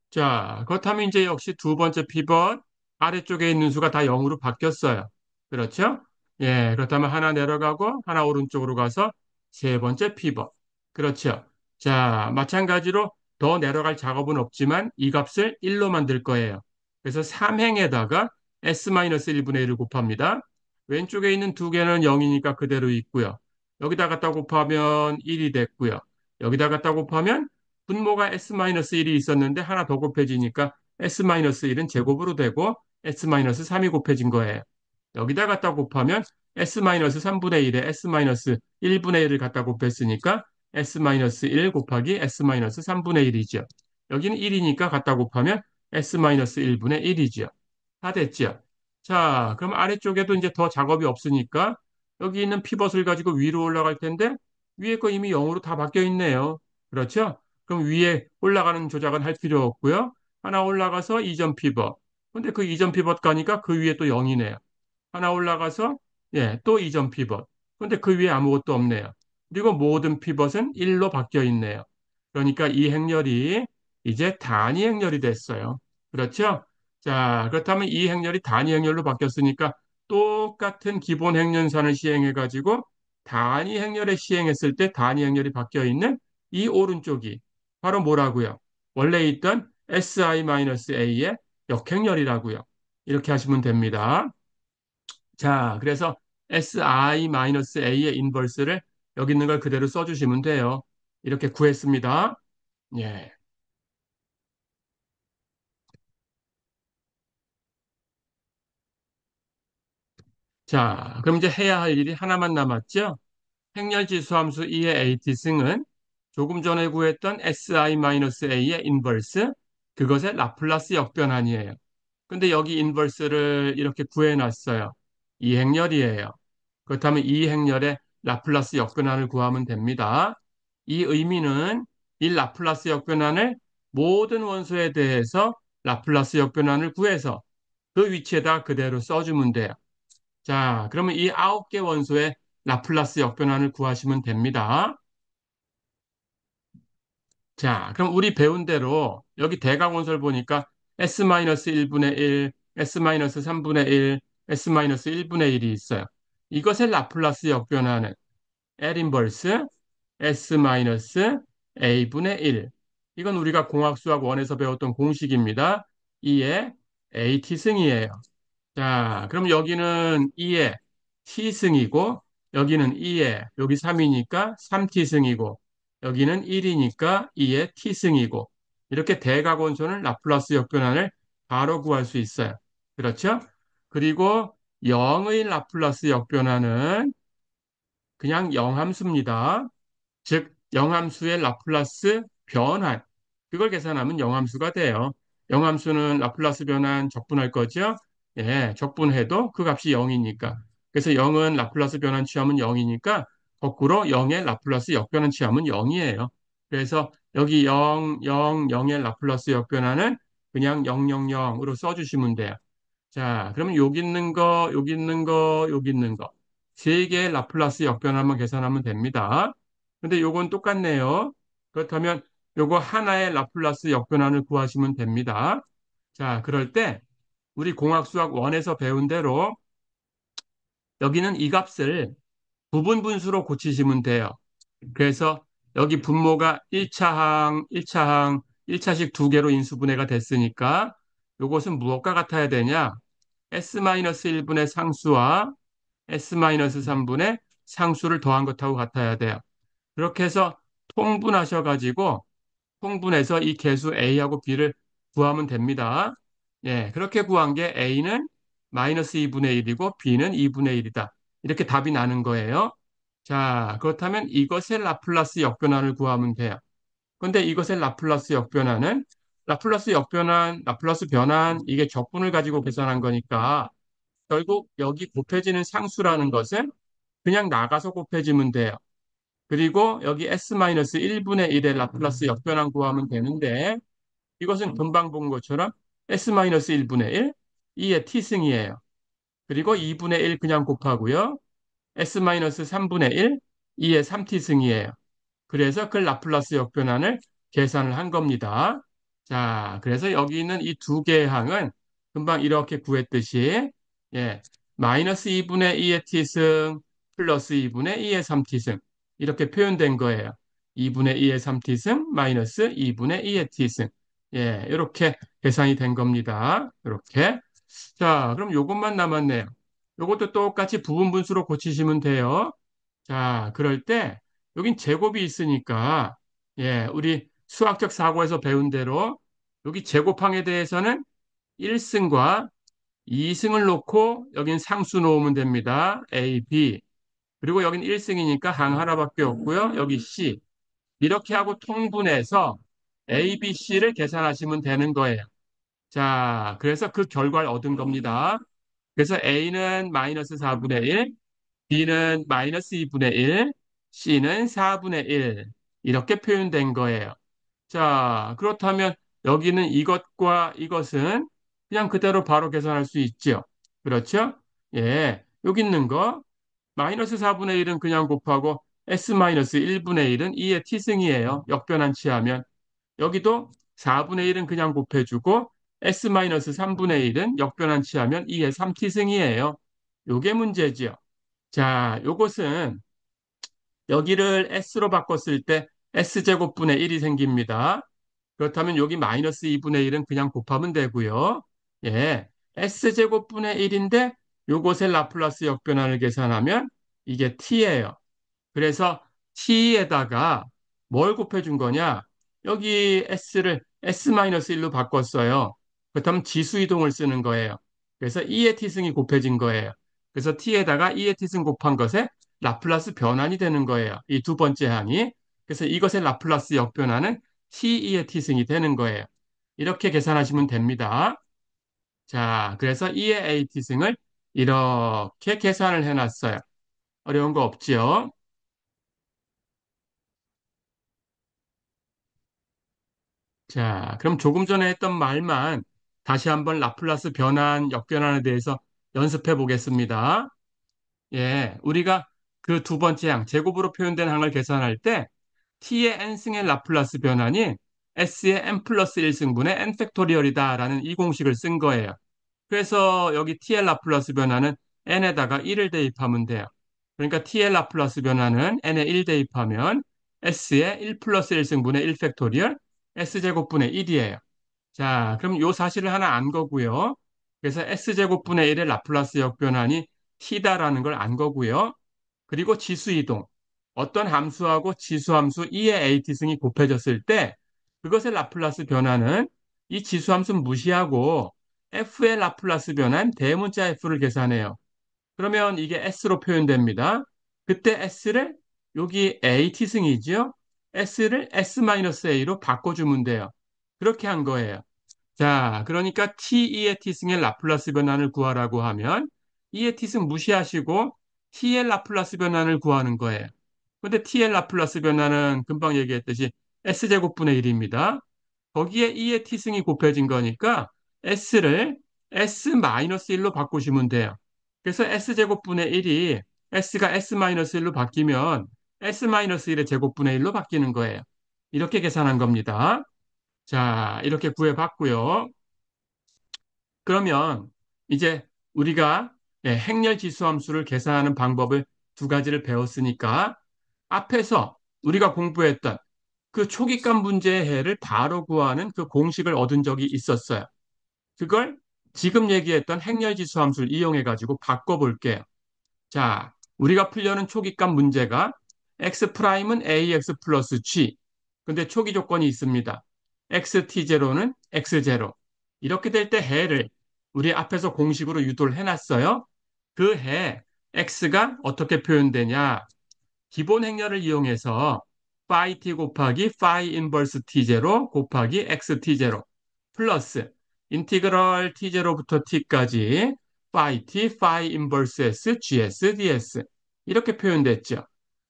자, 그렇다면 이제 역시 두 번째 피벗 아래쪽에 있는 수가 다 0으로 바뀌었어요. 그렇죠? 예, 그렇다면 하나 내려가고 하나 오른쪽으로 가서 세 번째 피벗. 그렇죠. 자, 마찬가지로 더 내려갈 작업은 없지만 이 값을 1로 만들 거예요. 그래서 3행에다가 S-1분의 1을 곱합니다. 왼쪽에 있는 두 개는 0이니까 그대로 있고요. 여기다 갖다 곱하면 1이 됐고요. 여기다 갖다 곱하면 분모가 S-1이 있었는데 하나 더 곱해지니까 S-1은 제곱으로 되고 S-3이 곱해진 거예요. 여기다 갖다 곱하면 S-3분의 1에 S-1분의 1을 갖다 곱했으니까 S-1 곱하기 S-3분의 1이죠. 여기는 1이니까 갖다 곱하면 S-1분의 1이죠. 다 됐죠. 자, 그럼 아래쪽에도 이제 더 작업이 없으니까 여기 있는 피벗을 가지고 위로 올라갈 텐데 위에 거 이미 0으로 다 바뀌어 있네요. 그렇죠? 그럼 위에 올라가는 조작은 할 필요 없고요. 하나 올라가서 이전 피벗. 근데 그 이전 피벗 가니까 그 위에 또 0이네요. 하나 올라가서 예, 또 이전 피벗. 근데 그 위에 아무것도 없네요. 그리고 모든 피벗은 1로 바뀌어 있네요. 그러니까 이 행렬이 이제 단위 행렬이 됐어요. 그렇죠? 자, 그렇다면 이 행렬이 단위 행렬로 바뀌었으니까 똑같은 기본 행렬선을 시행해 가지고 단위 행렬에 시행했을 때 단위 행렬이 바뀌어 있는 이 오른쪽이 바로 뭐라고요? 원래 있던 SI-A의 역행렬이라고요. 이렇게 하시면 됩니다. 자, 그래서 SI-A의 인버스를 여기 있는 걸 그대로 써주시면 돼요. 이렇게 구했습니다. 예. 자, 그럼 이제 해야 할 일이 하나만 남았죠? 행렬지수 함수 2의 AT승은 조금 전에 구했던 SI-A의 인버스, 그것의 라플라스 역변환이에요. 근데 여기 인버스를 이렇게 구해놨어요. 이 행렬이에요. 그렇다면 이 행렬의 라플라스 역변환을 구하면 됩니다. 이 의미는 이 라플라스 역변환을 모든 원소에 대해서 라플라스 역변환을 구해서 그 위치에다 그대로 써주면 돼요. 자, 그러면 이 9개 원소의 라플라스 역변환을 구하시면 됩니다. 자, 그럼 우리 배운 대로 여기 대각 원소를 보니까 S-1분의 1, S-3분의 1, S-1분의 1이 있어요. 이것의 라플라스 역변환은 L 인버스 S-A분의 1. 이건 우리가 공학수학 1에서 배웠던 공식입니다. 2의 AT승이에요. 자, 그럼 여기는 2의 T승이고, 여기는 2의, 여기 3이니까 3T승이고, 여기는 1이니까 2의 T승이고, 이렇게 대각원소는 라플라스 역변환을 바로 구할 수 있어요. 그렇죠? 그리고 0의 라플라스 역변환은 그냥 영함수입니다. 즉, 영함수의 라플라스 변환. 그걸 계산하면 영함수가 돼요. 영함수는 라플라스 변환 적분할 거죠? 예, 적분해도 그 값이 0이니까. 그래서 0은 라플라스 변환 취하면 0이니까 거꾸로 0의 라플라스 역변환 취하면 0이에요. 그래서 여기 0, 0, 0의 라플라스 역변환은 그냥 0, 0, 0으로 써주시면 돼요. 자, 그러면 여기 있는 거, 여기 있는 거, 여기 있는 거. 세 개의 라플라스 역변환만 계산하면 됩니다. 근데 요건 똑같네요. 그렇다면 요거 하나의 라플라스 역변환을 구하시면 됩니다. 자, 그럴 때 우리 공학수학 1에서 배운 대로 여기는 이 값을 부분 분수로 고치시면 돼요. 그래서 여기 분모가 1차항, 1차항, 1차식 두 개로 인수분해가 됐으니까 요것은 무엇과 같아야 되냐? S-1분의 상수와 S-3분의 상수를 더한 것하고 같아야 돼요. 그렇게 해서 통분하셔가지고 통분해서 이 개수 A하고 B를 구하면 됩니다. 예, 그렇게 구한 게 A는 마이너스 2분의 1이고 B는 2분의 1이다. 이렇게 답이 나는 거예요. 자, 그렇다면 이것의 라플라스 역변환을 구하면 돼요. 근데 이것의 라플라스 역변환은 라플라스 역변환, 라플라스 변환 이게 적분을 가지고 계산한 거니까 결국 여기 곱해지는 상수라는 것은 그냥 나가서 곱해지면 돼요. 그리고 여기 S-1분의 1의 라플라스 역변환 구하면 되는데 이것은 금방 본 것처럼 S-1분의 1, 2의 t승이에요. 그리고 2분의 1 그냥 곱하고요. S-3분의 1, 2의 3t승이에요. 그래서 그 라플라스 역변환을 계산을 한 겁니다. 자, 그래서 여기 있는 이 두 개의 항은 금방 이렇게 구했듯이, 예, 마이너스 2분의 2의 t승 플러스 2분의 2의 3t승 이렇게 표현된 거예요. 2분의 2의 3t승 마이너스 2분의 2의 t승. 예, 이렇게 계산이 된 겁니다. 이렇게. 자, 그럼 요것만 남았네요. 요것도 똑같이 부분 분수로 고치시면 돼요. 자, 그럴 때 여긴 제곱이 있으니까 예, 우리 수학적 사고에서 배운 대로 여기 제곱항에 대해서는 1승과 2승을 놓고 여긴 상수 놓으면 됩니다. A, B. 그리고 여긴 1승이니까 항 하나밖에 없고요. 여기 C. 이렇게 하고 통분해서 A, B, C를 계산하시면 되는 거예요. 자, 그래서 그 결과를 얻은 겁니다. 그래서 A는 마이너스 4분의 1, B는 마이너스 2분의 1, C는 4분의 1. 이렇게 표현된 거예요. 자, 그렇다면 여기는 이것과 이것은 그냥 그대로 바로 계산할 수 있죠. 그렇죠? 예. 여기 있는 거 마이너스 4분의 1은 그냥 곱하고 S-1분의 1은 2의 t승이에요. 역변환 취하면. 여기도 4분의 1은 그냥 곱해주고 S-3분의 1은 역변환 취하면 2의 3t승이에요. 요게 문제죠. 자, 요것은 여기를 S로 바꿨을 때 S제곱분의 1이 생깁니다. 그렇다면 여기 마이너스 2분의 1은 그냥 곱하면 되고요. 예, S제곱분의 1인데 요것의 라플라스 역변환을 계산하면 이게 T예요. 그래서 t에다가 뭘 곱해준 거냐? 여기 s를 s-1로 바꿨어요. 그렇다면 지수 이동을 쓰는 거예요. 그래서 2의 t승이 곱해진 거예요. 그래서 t에다가 2의 t승 곱한 것에 라플라스 변환이 되는 거예요. 이 두 번째 항이. 그래서 이것의 라플라스 역변환은 t2의 t승이 되는 거예요. 이렇게 계산하시면 됩니다. 자, 그래서 2의 at승을 이렇게 계산을 해놨어요. 어려운 거 없지요? 자, 그럼 조금 전에 했던 말만 다시 한번 라플라스 변환, 역변환에 대해서 연습해 보겠습니다. 예, 우리가 그 두 번째 항, 제곱으로 표현된 항을 계산할 때 t의 n승의 라플라스 변환이 s의 n 플러스 1승분의 n 팩토리얼이다라는 이 공식을 쓴 거예요. 그래서 여기 t의 라플라스 변화는 n에다가 1을 대입하면 돼요. 그러니까 t의 라플라스 변화는 n에 1 대입하면 s의 1 플러스 1승분의 1 팩토리얼 s제곱분의 1이에요. 자, 그럼 요 사실을 하나 안 거고요. 그래서 s제곱분의 1의 라플라스 역변환이 t다라는 걸 안 거고요. 그리고 지수 이동. 어떤 함수하고 지수함수 2의 at승이 곱해졌을 때 그것의 라플라스 변화는 이 지수함수는 무시하고 f의 라플라스 변환 대문자 f를 계산해요. 그러면 이게 s로 표현됩니다. 그때 s를 여기 at승이죠. s를 s-a로 바꿔주면 돼요. 그렇게 한 거예요. 자, 그러니까 t2의 t승의 라플라스 변환을 구하라고 하면 2의 t승 무시하시고 t의 라플라스 변환을 구하는 거예요. 근데 t의 라플라스 변환은 금방 얘기했듯이 s제곱분의 1입니다. 거기에 2의 t승이 곱해진 거니까 s를 s-1로 바꾸시면 돼요. 그래서 s제곱분의 1이 s가 s-1로 바뀌면 s-1의 제곱분의 1로 바뀌는 거예요. 이렇게 계산한 겁니다. 자, 이렇게 구해봤고요. 그러면 이제 우리가 행렬 지수함수를 계산하는 방법을 두 가지를 배웠으니까 앞에서 우리가 공부했던 그 초기값 문제의 해를 바로 구하는 그 공식을 얻은 적이 있었어요. 그걸 지금 얘기했던 행렬 지수함수를 이용해 가지고 바꿔볼게요. 자, 우리가 풀려는 초기값 문제가 x'은 ax 플러스 g. 근데 초기 조건이 있습니다. xt0는 x0. 이렇게 될 때 해를 우리 앞에서 공식으로 유도를 해놨어요. 그 해 x가 어떻게 표현되냐? 기본 행렬을 이용해서 phi t 곱하기 phi 인버스 t0 곱하기 xt0 플러스 인티그럴 t0부터 t까지 phi t phi 인버스 s gs ds 이렇게 표현됐죠.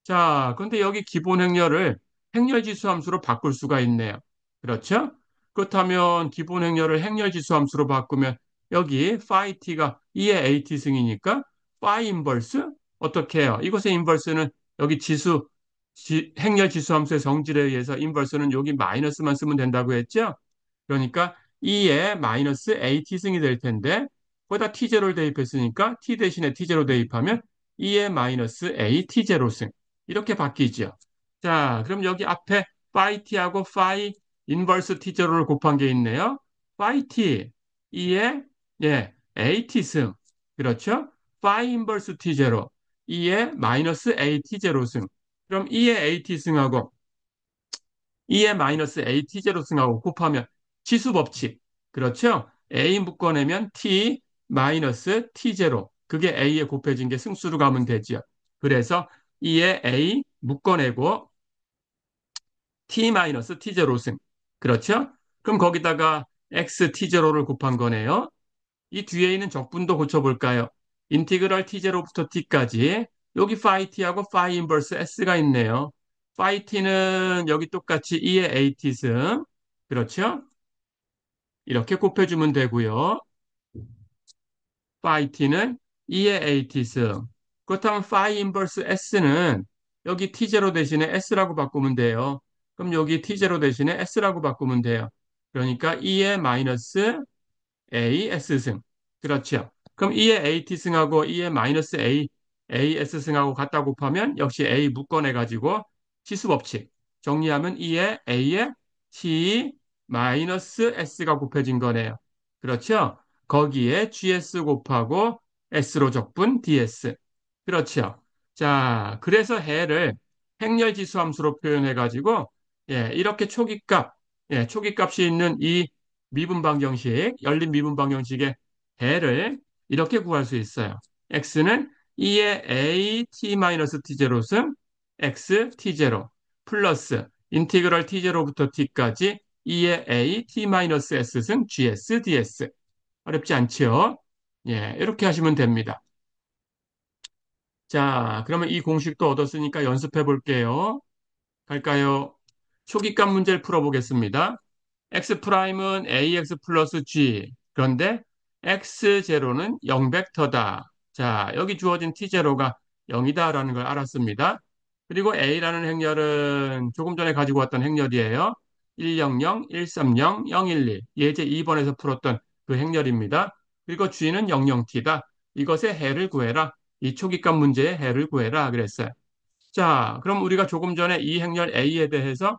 자, 근데 여기 기본 행렬을 행렬지수 함수로 바꿀 수가 있네요. 그렇죠? 그렇다면 기본 행렬을 행렬지수 함수로 바꾸면 여기 phi t가 2의 at 승이니까 phi 인버스 어떻게 해요? 이것의 인버스는 여기 행렬지수 함수의 성질에 의해서 인버스는 여기 마이너스만 쓰면 된다고 했죠? 그러니까 2의 마이너스 at 승이 될 텐데 거기다 t0를 대입했으니까 t 대신에 t0 대입하면 2의 마이너스 at 제로승 이렇게 바뀌죠. 자, 그럼 여기 앞에 phi t하고 phi 인버스 t0를 곱한 게 있네요. phi t 2의 at 승 그렇죠? phi 인버스 t0 2의 마이너스 at 제로승 그럼 2의 at 승하고 2의 마이너스 at 제로승하고 곱하면 치수 법칙. 그렇죠? a 묶어내면 t 마이너스 t 제로. 그게 a에 곱해진 게 승수로 가면 되죠. 그래서 2의 a 묶어내고 t 마이너스 t 제로승. 그렇죠? 그럼 거기다가 x t 제로를 곱한 거네요. 이 뒤에 있는 적분도 고쳐볼까요? 인티그럴 t0부터 t까지 여기 phi t하고 phi 인버스 s가 있네요. phi t는 여기 똑같이 2의 at승 그렇죠? 이렇게 곱해주면 되고요. phi t는 2의 at승 그렇다면 phi 인버스 s는 여기 t0 대신에 s라고 바꾸면 돼요. 그럼 여기 t0 대신에 s라고 바꾸면 돼요. 그러니까 2의 마이너스 A, S승. 그렇죠. 그럼 2의 AT승하고 2의 마이너스 A, AS승하고 갖다 곱하면 역시 A 묶어내가지고 치수법칙. 정리하면 2의 A의 T 마이너스 S가 곱해진 거네요. 그렇죠. 거기에 GS 곱하고 S로 적분 DS. 그렇죠. 자, 그래서 해를 행렬지수 함수로 표현해가지고, 이렇게 초기값이 있는 이 미분 방정식, 열린 미분 방정식의 해를 이렇게 구할 수 있어요. x는 2의 a t-t0 승 x t0 플러스 인티그럴 t0부터 t까지 2의 a t-s 승 gs ds. 어렵지 않죠? 이렇게 하시면 됩니다. 자, 그러면 이 공식도 얻었으니까 연습해 볼게요. 갈까요? 초기값 문제를 풀어보겠습니다. x 프라임은 ax 플러스 g. 그런데 x0는 0벡터다. 자, 여기 주어진 t0가 0이다라는 걸 알았습니다. 그리고 a라는 행렬은 조금 전에 가지고 왔던 행렬이에요. 100, 130, 012. 예제 2번에서 풀었던 그 행렬입니다. 그리고 g는 00t다. 이것의 해를 구해라. 이 초기값 문제의 해를 구해라 그랬어요. 자, 그럼 우리가 조금 전에 이 행렬 A에 대해서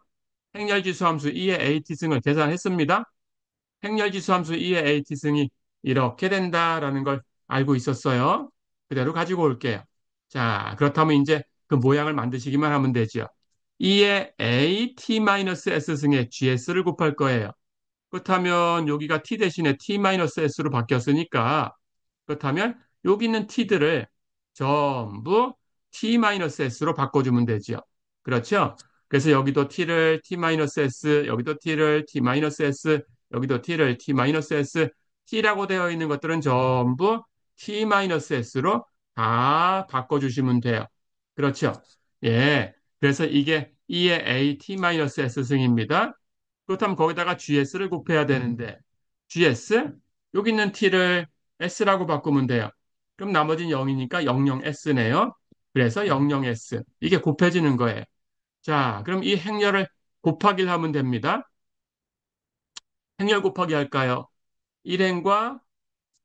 행렬지수 함수 2의 AT승을 계산했습니다. 행렬지수 함수 2의 AT승이 이렇게 된다라는 걸 알고 있었어요. 그대로 가지고 올게요. 자, 그렇다면 이제 그 모양을 만드시기만 하면 되죠. 2의 AT-S승의 GS를 곱할 거예요. 그렇다면 여기가 T 대신에 T-S로 바뀌었으니까 그렇다면 여기 있는 t들을 전부 t-s로 바꿔주면 되죠. 그렇죠? 그래서 여기도 t를 t-s, 여기도 t를 t-s, 여기도 t를 t-s, t라고 되어 있는 것들은 전부 t-s로 다 바꿔주시면 돼요. 그렇죠? 예. 그래서 이게 2의 a t-s 승입니다. 그렇다면 거기다가 GS를 곱해야 되는데 GS 여기 있는 T를 S라고 바꾸면 돼요. 그럼 나머지는 0이니까 00S네요. 그래서 00S 이게 곱해지는 거예요. 자, 그럼 이 행렬을 곱하기를 하면 됩니다. 행렬 곱하기 할까요? 1행과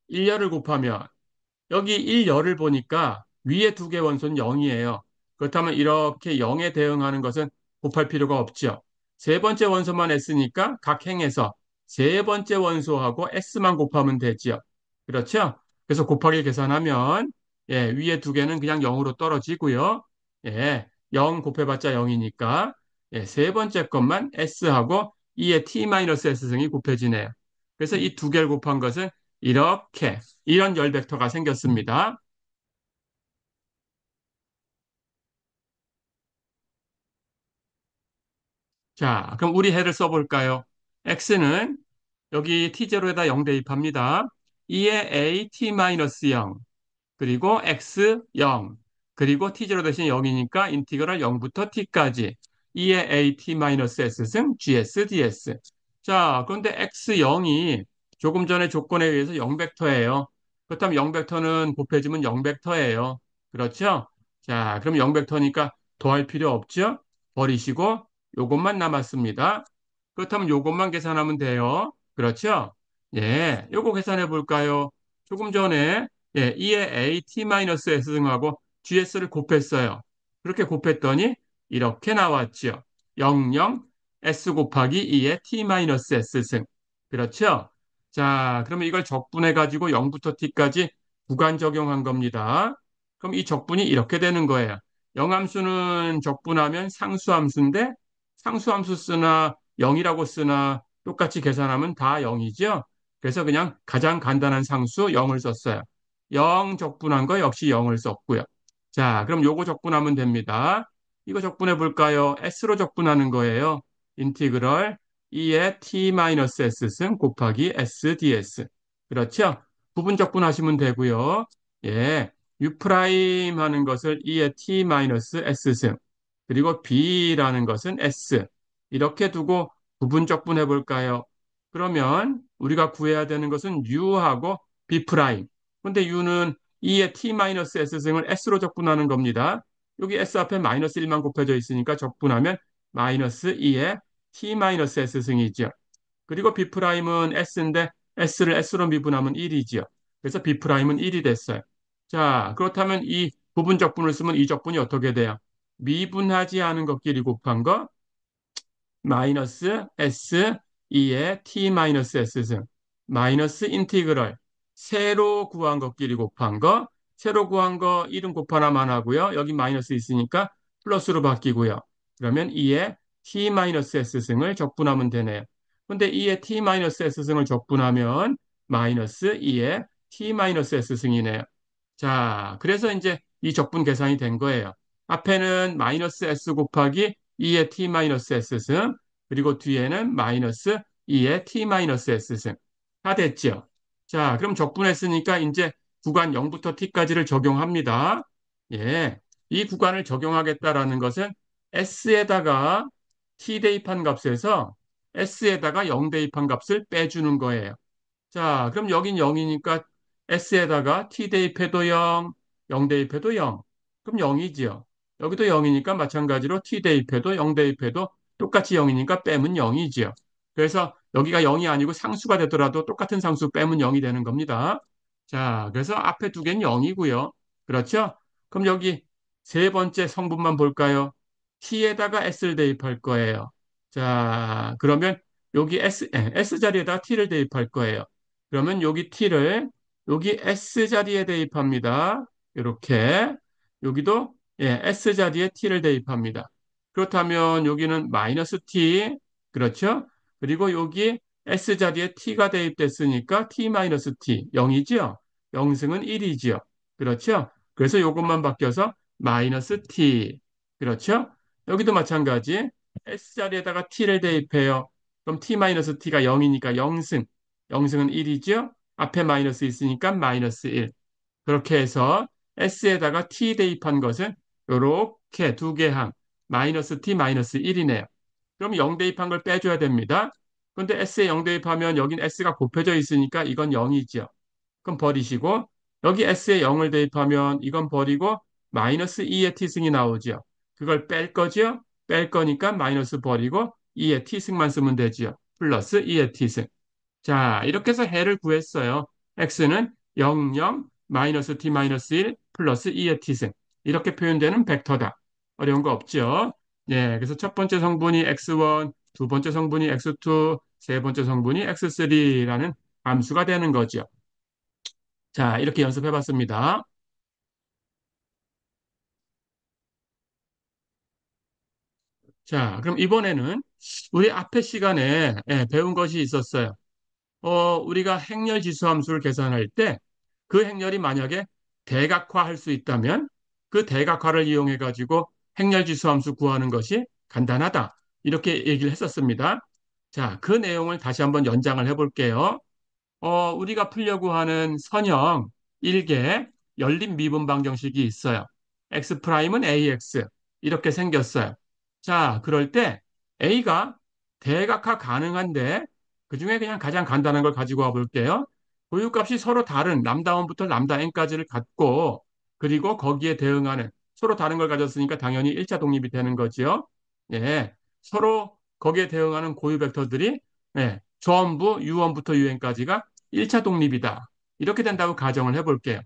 1열을 곱하면 여기 1열을 보니까 위에 두 개 원소는 0이에요. 그렇다면 이렇게 0에 대응하는 것은 곱할 필요가 없죠. 세 번째 원소만 S니까 각 행에서 세 번째 원소하고 S만 곱하면 되죠. 그렇죠? 그래서 곱하기 계산하면 위에 두 개는 그냥 0으로 떨어지고요. 0 곱해봤자 0이니까 세 번째 것만 S하고 2의 T-S승이 곱해지네요. 그래서 이 두 개를 곱한 것은 이렇게 이런 열 벡터가 생겼습니다. 자, 그럼 우리 해를 써볼까요? x는 여기 t0에다 0 대입합니다. 2의 a t-0 그리고 x 0 그리고 t0 대신 0이니까 인티그럴 0부터 t까지 2의 at-s승 gs ds. 자, 그런데 x0이 조금 전에 조건에 의해서 0벡터예요. 그렇다면 0벡터는 곱해지면 0벡터예요. 그렇죠? 자, 그럼 0벡터니까 더할 필요 없죠? 버리시고 요것만 남았습니다. 그렇다면 요것만 계산하면 돼요. 그렇죠? 예, 요거 계산해 볼까요? 조금 전에 예, 2의 at-s승하고 GS를 곱했어요. 그렇게 곱했더니 이렇게 나왔죠. 00 S 곱하기 2의 T-S승. 그렇죠? 자, 그러면 이걸 적분해가지고 0부터 T까지 구간 적용한 겁니다. 그럼 이 적분이 이렇게 되는 거예요. 영함수는 적분하면 상수함수인데 상수함수 쓰나 0이라고 쓰나 똑같이 계산하면 다 0이죠. 그래서 그냥 가장 간단한 상수 0을 썼어요. 0 적분한 거 역시 0을 썼고요. 자, 그럼 요거 적분하면 됩니다. 이거 적분해 볼까요? S로 적분하는 거예요. 인티그럴 2의 t-s승 곱하기 s ds. 그렇죠? 부분 적분하시면 되고요. 예, u 프라임 하는 것을 2의 t-s승 그리고 b라는 것은 s 이렇게 두고 부분 적분해 볼까요? 그러면 우리가 구해야 되는 것은 u하고 b 프라임. 근데 u는 2의 t-s승을 s로 적분하는 겁니다. 여기 s 앞에 마이너스 1만 곱해져 있으니까 적분하면 마이너스 2의 t-s승이죠. 그리고 b'은 s인데 s를 s로 미분하면 1이지요. 그래서 b'은 1이 됐어요. 자, 그렇다면 이 부분 적분을 쓰면 이 적분이 어떻게 돼요? 미분하지 않은 것끼리 곱한 거 마이너스 s 2의 t 마이너스 s승 마이너스 인티그럴 세로 구한 것끼리 곱한 거 세로 구한 거 1은 곱하나만 하고요. 여기 마이너스 있으니까 플러스로 바뀌고요. 그러면 2의 t 마이너스 s승을 적분하면 되네요. 근데 2의 t 마이너스 s승을 적분하면 마이너스 2의 t 마이너스 s승이네요. 자, 그래서 이제 이 적분 계산이 된 거예요. 앞에는 마이너스 s 곱하기 2의 t 마이너스 s승, 그리고 뒤에는 마이너스 2의 t 마이너스 s승. 다 됐죠? 자, 그럼 적분했으니까 이제 구간 0부터 t까지를 적용합니다. 예, 이 구간을 적용하겠다라는 것은 s에다가 t 대입한 값에서 s에다가 0 대입한 값을 빼주는 거예요. 자, 그럼 여긴 0이니까 S에다가 T 대입해도 0, 0 대입해도 0. 그럼 0이지요. 여기도 0이니까 마찬가지로 T 대입해도 0 대입해도 똑같이 0이니까 빼면 0이지요. 그래서 여기가 0이 아니고 상수가 되더라도 똑같은 상수 빼면 0이 되는 겁니다. 자, 그래서 앞에 두 개는 0이고요. 그렇죠? 그럼 여기 세 번째 성분만 볼까요? T에다가 S를 대입할 거예요. 자, 그러면 여기 S 자리에다 T를 대입할 거예요. 그러면 여기 t를 여기 s 자리에 대입합니다. 이렇게 여기도 예, s 자리에 t를 대입합니다. 그렇다면 여기는 마이너스 t 그렇죠? 그리고 여기 s 자리에 t가 대입됐으니까 t 마이너스 t 0이죠? 0승은 1이지요. 그렇죠? 그래서 이것만 바뀌어서 마이너스 t 그렇죠? 여기도 마찬가지 s 자리에다가 t를 대입해요. 그럼 t 마이너스 t가 0이니까 0승 영승은 1이죠? 앞에 마이너스 있으니까 마이너스 1. 그렇게 해서 S에다가 T 대입한 것은 이렇게 두 개 항, 마이너스 T 마이너스 1이네요. 그럼 0 대입한 걸 빼줘야 됩니다. 그런데 S에 0 대입하면 여긴 S가 곱해져 있으니까 이건 0이죠. 그럼 버리시고 여기 S에 0을 대입하면 이건 버리고 마이너스 2의 T승이 나오죠. 그걸 뺄 거죠? 뺄 거니까 마이너스 버리고 2의 T승만 쓰면 되죠. 플러스 2의 T승. 자, 이렇게 해서 해를 구했어요. x는 0, 0, 마이너스 t 마이너스 1 플러스 2의 t승. 이렇게 표현되는 벡터다. 어려운 거 없죠? 예, 그래서 첫 번째 성분이 x1, 두 번째 성분이 x2, 세 번째 성분이 x3라는 함수가 되는 거죠. 자, 이렇게 연습해 봤습니다. 자, 그럼 이번에는 우리 앞에 시간에 예, 배운 것이 있었어요. 우리가 행렬 지수 함수를 계산할 때 그 행렬이 만약에 대각화할 수 있다면 그 대각화를 이용해 가지고 행렬 지수 함수 구하는 것이 간단하다. 이렇게 얘기를 했었습니다. 자, 그 내용을 다시 한번 연장을 해 볼게요. 우리가 풀려고 하는 선형 1개 열린 미분 방정식이 있어요. x 프라임은 ax 이렇게 생겼어요. 자, 그럴 때 a가 대각화 가능한데 그중에 그냥 가장 간단한 걸 가지고 와 볼게요. 고유값이 서로 다른 람다 1부터 람다 n까지를 갖고 그리고 거기에 대응하는 서로 다른 걸 가졌으니까 당연히 1차 독립이 되는 거지요. 예. 서로 거기에 대응하는 고유 벡터들이 예, 전부 u1부터 un까지가 1차 독립이다. 이렇게 된다고 가정을 해볼게요.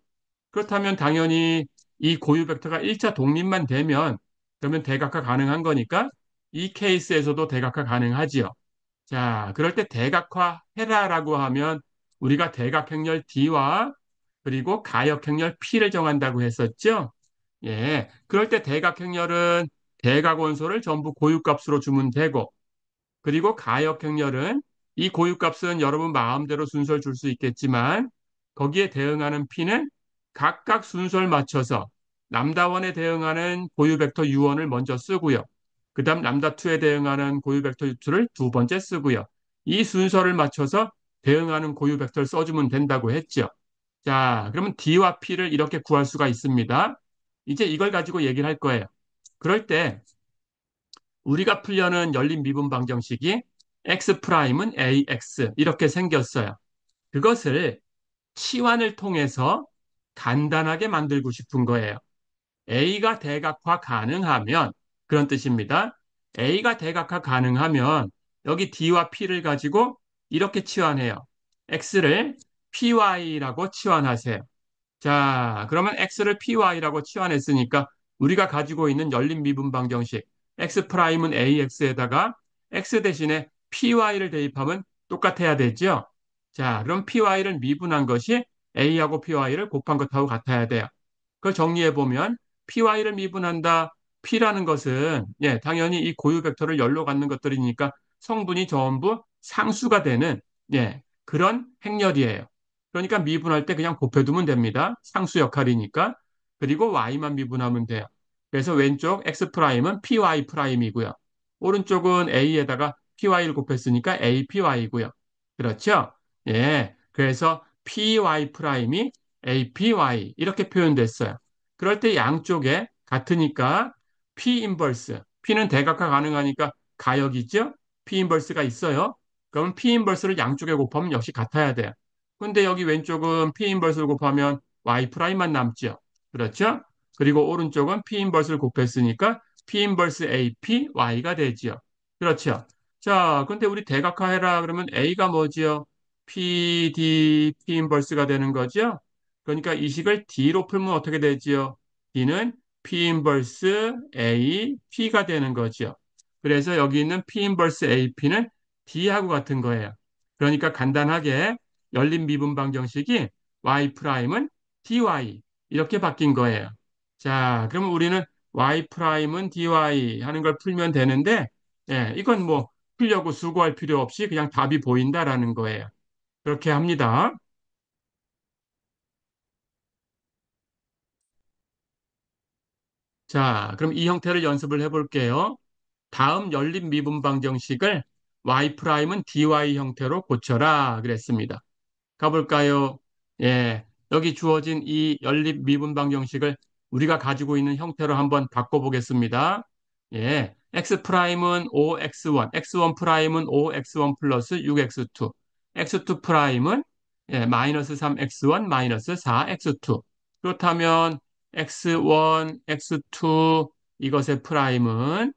그렇다면 당연히 이 고유 벡터가 1차 독립만 되면 그러면 대각화 가능한 거니까 이 케이스에서도 대각화 가능하지요. 자, 그럴 때 대각화 해라라고 하면 우리가 대각행렬 D와 그리고 가역행렬 P를 정한다고 했었죠. 예, 그럴 때 대각행렬은 대각원소를 전부 고유값으로 주면 되고 그리고 가역행렬은 이 고유값은 여러분 마음대로 순서를 줄 수 있겠지만 거기에 대응하는 P는 각각 순서를 맞춰서 람다1에 대응하는 고유 벡터 U1을 먼저 쓰고요. 그 다음 람다2에 대응하는 고유 벡터 U2를 두 번째 쓰고요. 이 순서를 맞춰서 대응하는 고유 벡터를 써주면 된다고 했죠. 자, 그러면 D와 P를 이렇게 구할 수가 있습니다. 이제 이걸 가지고 얘기를 할 거예요. 그럴 때 우리가 풀려는 열린 미분 방정식이 x 프라임은 ax 이렇게 생겼어요. 그것을 치환을 통해서 간단하게 만들고 싶은 거예요. a가 대각화 가능하면 그런 뜻입니다. a가 대각화 가능하면 여기 d와 p를 가지고 이렇게 치환해요. x를 py라고 치환하세요. 자, 그러면 x를 py라고 치환했으니까 우리가 가지고 있는 열린 미분 방정식 x 프라임은 ax에다가 x 대신에 py를 대입하면 똑같아야 되죠. 자, 그럼 py를 미분한 것이 a하고 py를 곱한 것하고 같아야 돼요. 그걸 정리해 보면 py를 미분한다. p라는 것은 예, 당연히 이 고유 벡터를 열로 갖는 것들이니까 성분이 전부 상수가 되는 예, 그런 행렬이에요. 그러니까 미분할 때 그냥 곱해두면 됩니다. 상수 역할이니까. 그리고 y만 미분하면 돼요. 그래서 왼쪽 x 프라임은 py 프라임이고요. 오른쪽은 a에다가 py를 곱했으니까 apy고요. 그렇죠? 예. 그래서 py 프라임이 apy 이렇게 표현됐어요. 그럴 때 양쪽에 같으니까 p 인버스, p는 대각화 가능하니까 가역이죠? p 인버스가 있어요. 그럼 p 인버스를 양쪽에 곱하면 역시 같아야 돼요. 근데 여기 왼쪽은 P 인버스를 곱하면 Y 프라임만 남죠. 그렇죠? 그리고 오른쪽은 P 인버스를 곱했으니까 P 인버스 AP Y가 되지요. 그렇죠? 자, 근데 우리 대각화해라 그러면 A가 뭐지요? PD P 인버스가 되는 거죠? 그러니까 이 식을 D로 풀면 어떻게 되지요? D는 P 인버스 A P가 되는 거죠. 그래서 여기 있는 P 인버스 AP는 D하고 같은 거예요. 그러니까 간단하게 열린 미분 방정식이 y 프라임은 dy 이렇게 바뀐 거예요. 자, 그러면 우리는 y 프라임은 dy 하는 걸 풀면 되는데, 예, 이건 뭐 풀려고 수고할 필요 없이 그냥 답이 보인다라는 거예요. 그렇게 합니다. 자, 그럼 이 형태를 연습을 해볼게요. 다음 열린 미분 방정식을 y 프라임은 dy 형태로 고쳐라 그랬습니다. 가볼까요? 예, 여기 주어진 이 연립 미분 방정식을 우리가 가지고 있는 형태로 한번 바꿔보겠습니다. 예, x 프라임은 5x1, x1 프라임은 5x1 플러스 6x2, x2 프라임은 예, 마이너스 3x1 마이너스 4x2. 그렇다면 x1, x2 이것의 프라임은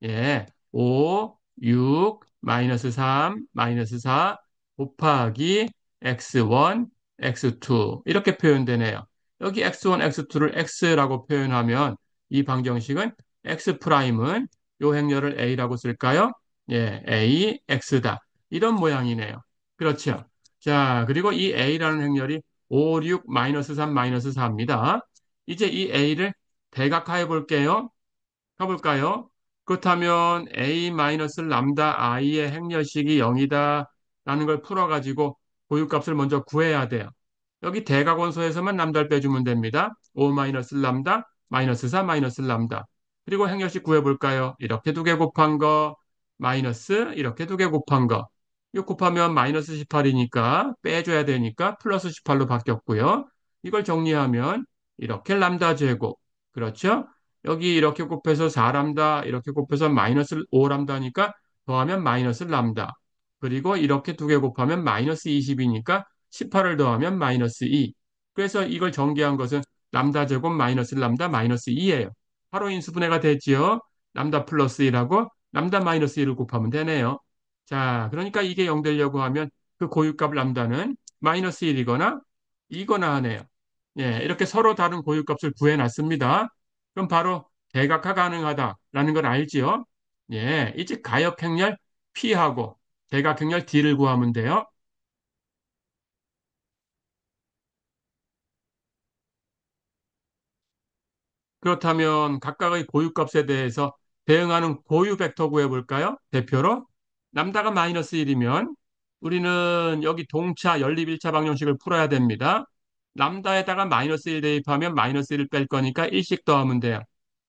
예, 5, 6, 마이너스 3, 마이너스 4 곱하기 x1, x2 이렇게 표현되네요. 여기 x1, x2를 x라고 표현하면 이 방정식은 x 프라임은 요 행렬을 a라고 쓸까요? 예, a, x다. 이런 모양이네요. 그렇죠. 자, 그리고 이 a라는 행렬이 5, 6, 마이너스 3, 마이너스 4입니다. 이제 이 a를 대각화해 볼게요. 가볼까요? 그렇다면 a 마이너스 람다 i의 행렬식이 0이다 라는 걸 풀어가지고 고유값을 먼저 구해야 돼요. 여기 대각원소에서만 람다를 빼주면 됩니다. 5 마이너스 람다 마이너스 4 마이너스 람다. 그리고 행렬식 구해볼까요? 이렇게 두 개 곱한 거 마이너스 이렇게 두 개 곱한 거. 이거 곱하면 마이너스 18이니까 빼줘야 되니까 플러스 18로 바뀌었고요. 이걸 정리하면 이렇게 람다 제곱 그렇죠? 여기 이렇게 곱해서 4람다, 이렇게 곱해서 마이너스 5람다니까 더하면 마이너스 람다. 그리고 이렇게 두 개 곱하면 마이너스 20이니까 18을 더하면 마이너스 2. 그래서 이걸 전개한 것은 람다 제곱 마이너스 람다 마이너스 2예요. 바로 인수분해가 되지요. 람다 플러스 1하고 람다 마이너스 1을 곱하면 되네요. 자, 그러니까 이게 0 되려고 하면 그 고유값 람다는 마이너스 1이거나 2거나 하네요. 예, 이렇게 서로 다른 고유값을 구해놨습니다. 그럼 바로 대각화 가능하다라는 걸 알지요? 예, 이제 가역행렬 P하고 대각행렬 D를 구하면 돼요. 그렇다면 각각의 고유값에 대해서 대응하는 고유 벡터 구해볼까요? 대표로 람다가 마이너스 1이면 우리는 여기 동차 연립 1차 방정식을 풀어야 됩니다. 람다에다가 마이너스 1 대입하면 마이너스 1을 뺄 거니까 1씩 더하면 돼요.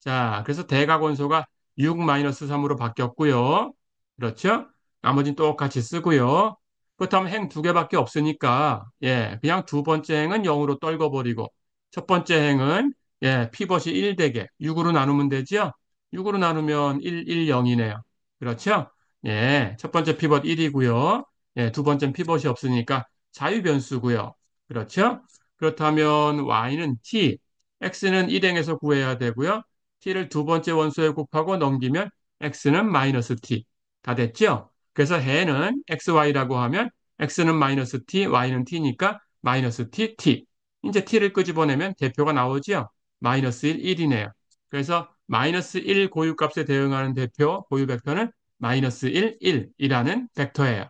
자, 그래서 대각원소가 6 마이너스 3으로 바뀌었고요. 그렇죠? 나머지는 똑같이 쓰고요. 그렇다면 행 두 개밖에 없으니까 예, 그냥 두 번째 행은 0으로 떨궈버리고 첫 번째 행은 예, 피벗이 1 되게 6으로 나누면 되죠? 6으로 나누면 1, 1, 0이네요. 그렇죠? 예, 첫 번째 피벗 1이고요. 예, 두 번째는 피벗이 없으니까 자유변수고요. 그렇죠? 그렇다면 y는 t, x는 1행에서 구해야 되고요. t를 두 번째 원소에 곱하고 넘기면 x는 마이너스 t. 다 됐죠? 그래서 해는 xy라고 하면 x는 마이너스 t, y는 t니까 마이너스 t, t. 이제 t를 끄집어내면 대표가 나오죠? 마이너스 1, 1이네요. 그래서 마이너스 1 고유값에 대응하는 대표 고유 벡터는 마이너스 1, 1이라는 벡터예요.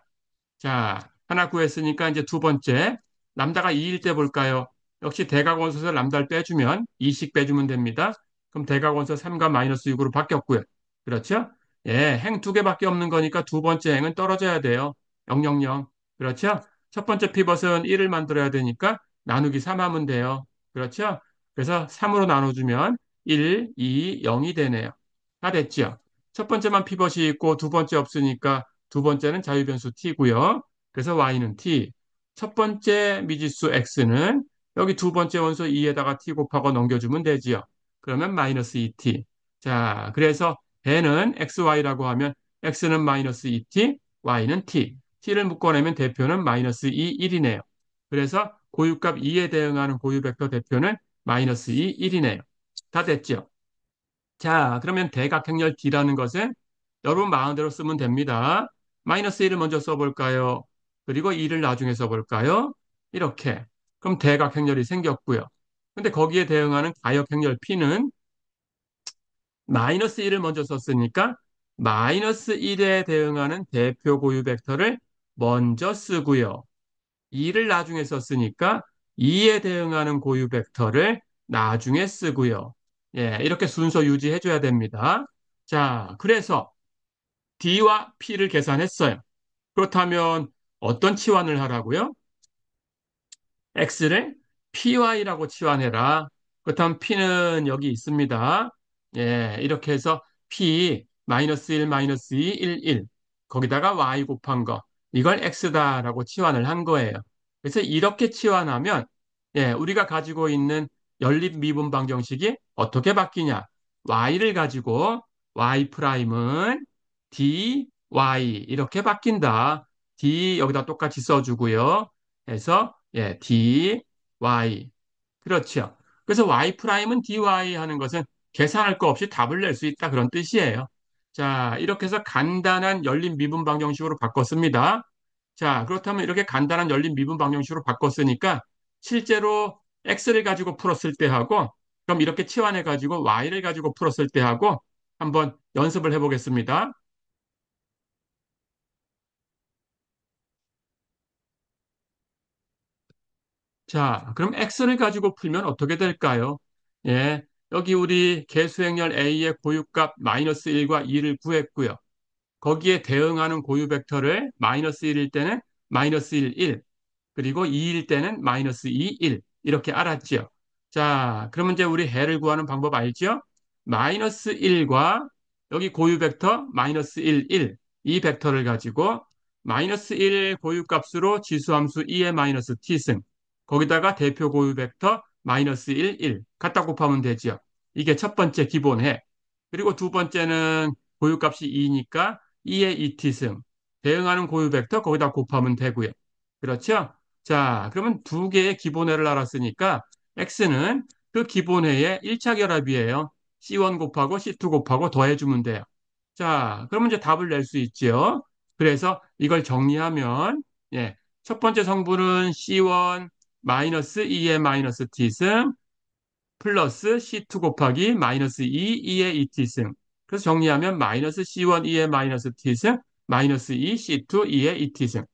자, 하나 구했으니까 이제 두 번째, 람다가 2일 때 볼까요? 역시 대각원소에서 람다를 빼주면 2씩 빼주면 됩니다. 그럼 대각원소 3과 마이너스 6으로 바뀌었고요. 그렇죠? 예, 행 두 개밖에 없는 거니까 두 번째 행은 떨어져야 돼요. 0, 0, 0. 그렇죠? 첫 번째 피벗은 1을 만들어야 되니까 나누기 3 하면 돼요. 그렇죠? 그래서 3으로 나눠주면 1, 2, 0이 되네요. 다 됐죠? 첫 번째만 피벗이 있고 두 번째 없으니까 두 번째는 자유변수 t고요. 그래서 y는 t. 첫 번째 미지수 x는 여기 두 번째 원소 2에다가 t 곱하고 넘겨주면 되지요. 그러면 마이너스 2t. 자, 그래서 배는 xy라고 하면 x는 마이너스 2t, y는 t. t를 묶어내면 대표는 마이너스 2, 1이네요. 그래서 고유값 2에 대응하는 고유 벡터 대표는 마이너스 2, 1이네요. 다 됐죠? 자, 그러면 대각행렬 D라는 것은 여러분 마음대로 쓰면 됩니다. 마이너스 1을 먼저 써볼까요? 그리고 2를 나중에 써볼까요? 이렇게. 그럼 대각행렬이 생겼고요. 근데 거기에 대응하는 가역행렬 P는 마이너스 1을 먼저 썼으니까 마이너스 1에 대응하는 대표 고유 벡터를 먼저 쓰고요. 2를 나중에 썼으니까 2에 대응하는 고유 벡터를 나중에 쓰고요. 예, 이렇게 순서 유지해 줘야 됩니다. 자, 그래서 D와 P를 계산했어요. 그렇다면 어떤 치환을 하라고요? X를 PY라고 치환해라. 그렇다면 P는 여기 있습니다. 예, 이렇게 해서 P 마이너스 1, 마이너스 2, 1, 1. 거기다가 Y 곱한 거. 이걸 X다라고 치환을 한 거예요. 그래서 이렇게 치환하면 예, 우리가 가지고 있는 연립 미분 방정식이 어떻게 바뀌냐? Y를 가지고 Y 프라임은 dy 이렇게 바뀐다. d 여기다 똑같이 써주고요. 해서 예, dy 그렇죠. 그래서 y 프라임은 dy 하는 것은 계산할 거 없이 답을 낼 수 있다 그런 뜻이에요. 자, 이렇게 해서 간단한 열린 미분 방정식으로 바꿨습니다. 자, 그렇다면 이렇게 간단한 열린 미분 방정식으로 바꿨으니까 실제로 x를 가지고 풀었을 때 하고 그럼 이렇게 치환해 가지고 y를 가지고 풀었을 때 하고 한번 연습을 해 보겠습니다. 자, 그럼 x를 가지고 풀면 어떻게 될까요? 예, 여기 우리 계수행렬 a의 고유값 마이너스 1과 2를 구했고요. 거기에 대응하는 고유 벡터를 마이너스 1일 때는 마이너스 1, 1, 그리고 2일 때는 마이너스 2, 1 이렇게 알았죠. 자, 그러면 이제 우리 해를 구하는 방법 알죠? 마이너스 1과 여기 고유 벡터 마이너스 1, 1 이 벡터를 가지고 마이너스 1 고유값으로 지수함수 2의 마이너스 t승 거기다가 대표 고유 벡터 마이너스 1, 1 갖다 곱하면 되죠. 이게 첫 번째 기본해. 그리고 두 번째는 고유값이 2니까 2의 2티승. 대응하는 고유 벡터 거기다 곱하면 되고요. 그렇죠? 자, 그러면 두 개의 기본해를 알았으니까 x는 그 기본해의 1차 결합이에요. C1 곱하고 C2 곱하고 더해주면 돼요. 자, 그러면 이제 답을 낼 수 있죠. 그래서 이걸 정리하면, 예, 첫 번째 성분은 C1 마이너스 2의 마이너스 t승 플러스 C2 곱하기 마이너스 2, 2의 2t승. 그래서 정리하면 마이너스 C1, 2의 마이너스 t승 마이너스 2, C2, 2의 2t승.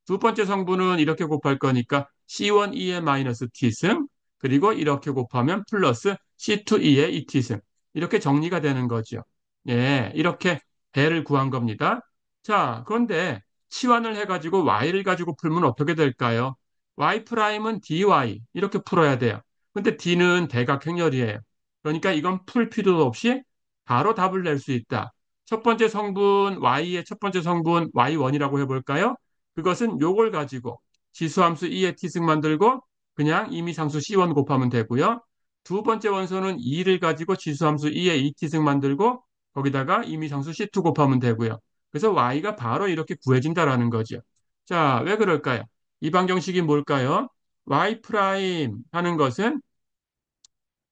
두 번째 성분은 이렇게 곱할 거니까 C1, 2의 마이너스 t승 그리고 이렇게 곱하면 플러스 C2, 2의 2t승. 이렇게 정리가 되는 거죠. 예, 이렇게 배를 구한 겁니다. 자, 그런데 치환을 해가지고 y를 가지고 풀면 어떻게 될까요? y 프라임은 dy 이렇게 풀어야 돼요. 근데 d는 대각행렬이에요. 그러니까 이건 풀 필요도 없이 바로 답을 낼 수 있다. 첫 번째 성분 y의 첫 번째 성분 y1이라고 해볼까요? 그것은 요걸 가지고 지수함수 2의 t승 만들고 그냥 임의상수 C1 곱하면 되고요. 두 번째 원소는 2를 가지고 지수함수 2의 2t승 만들고 거기다가 임의상수 C2 곱하면 되고요. 그래서 y가 바로 이렇게 구해진다라는 거죠. 자, 왜 그럴까요? 이 방정식이 뭘까요? y 프라임 하는 것은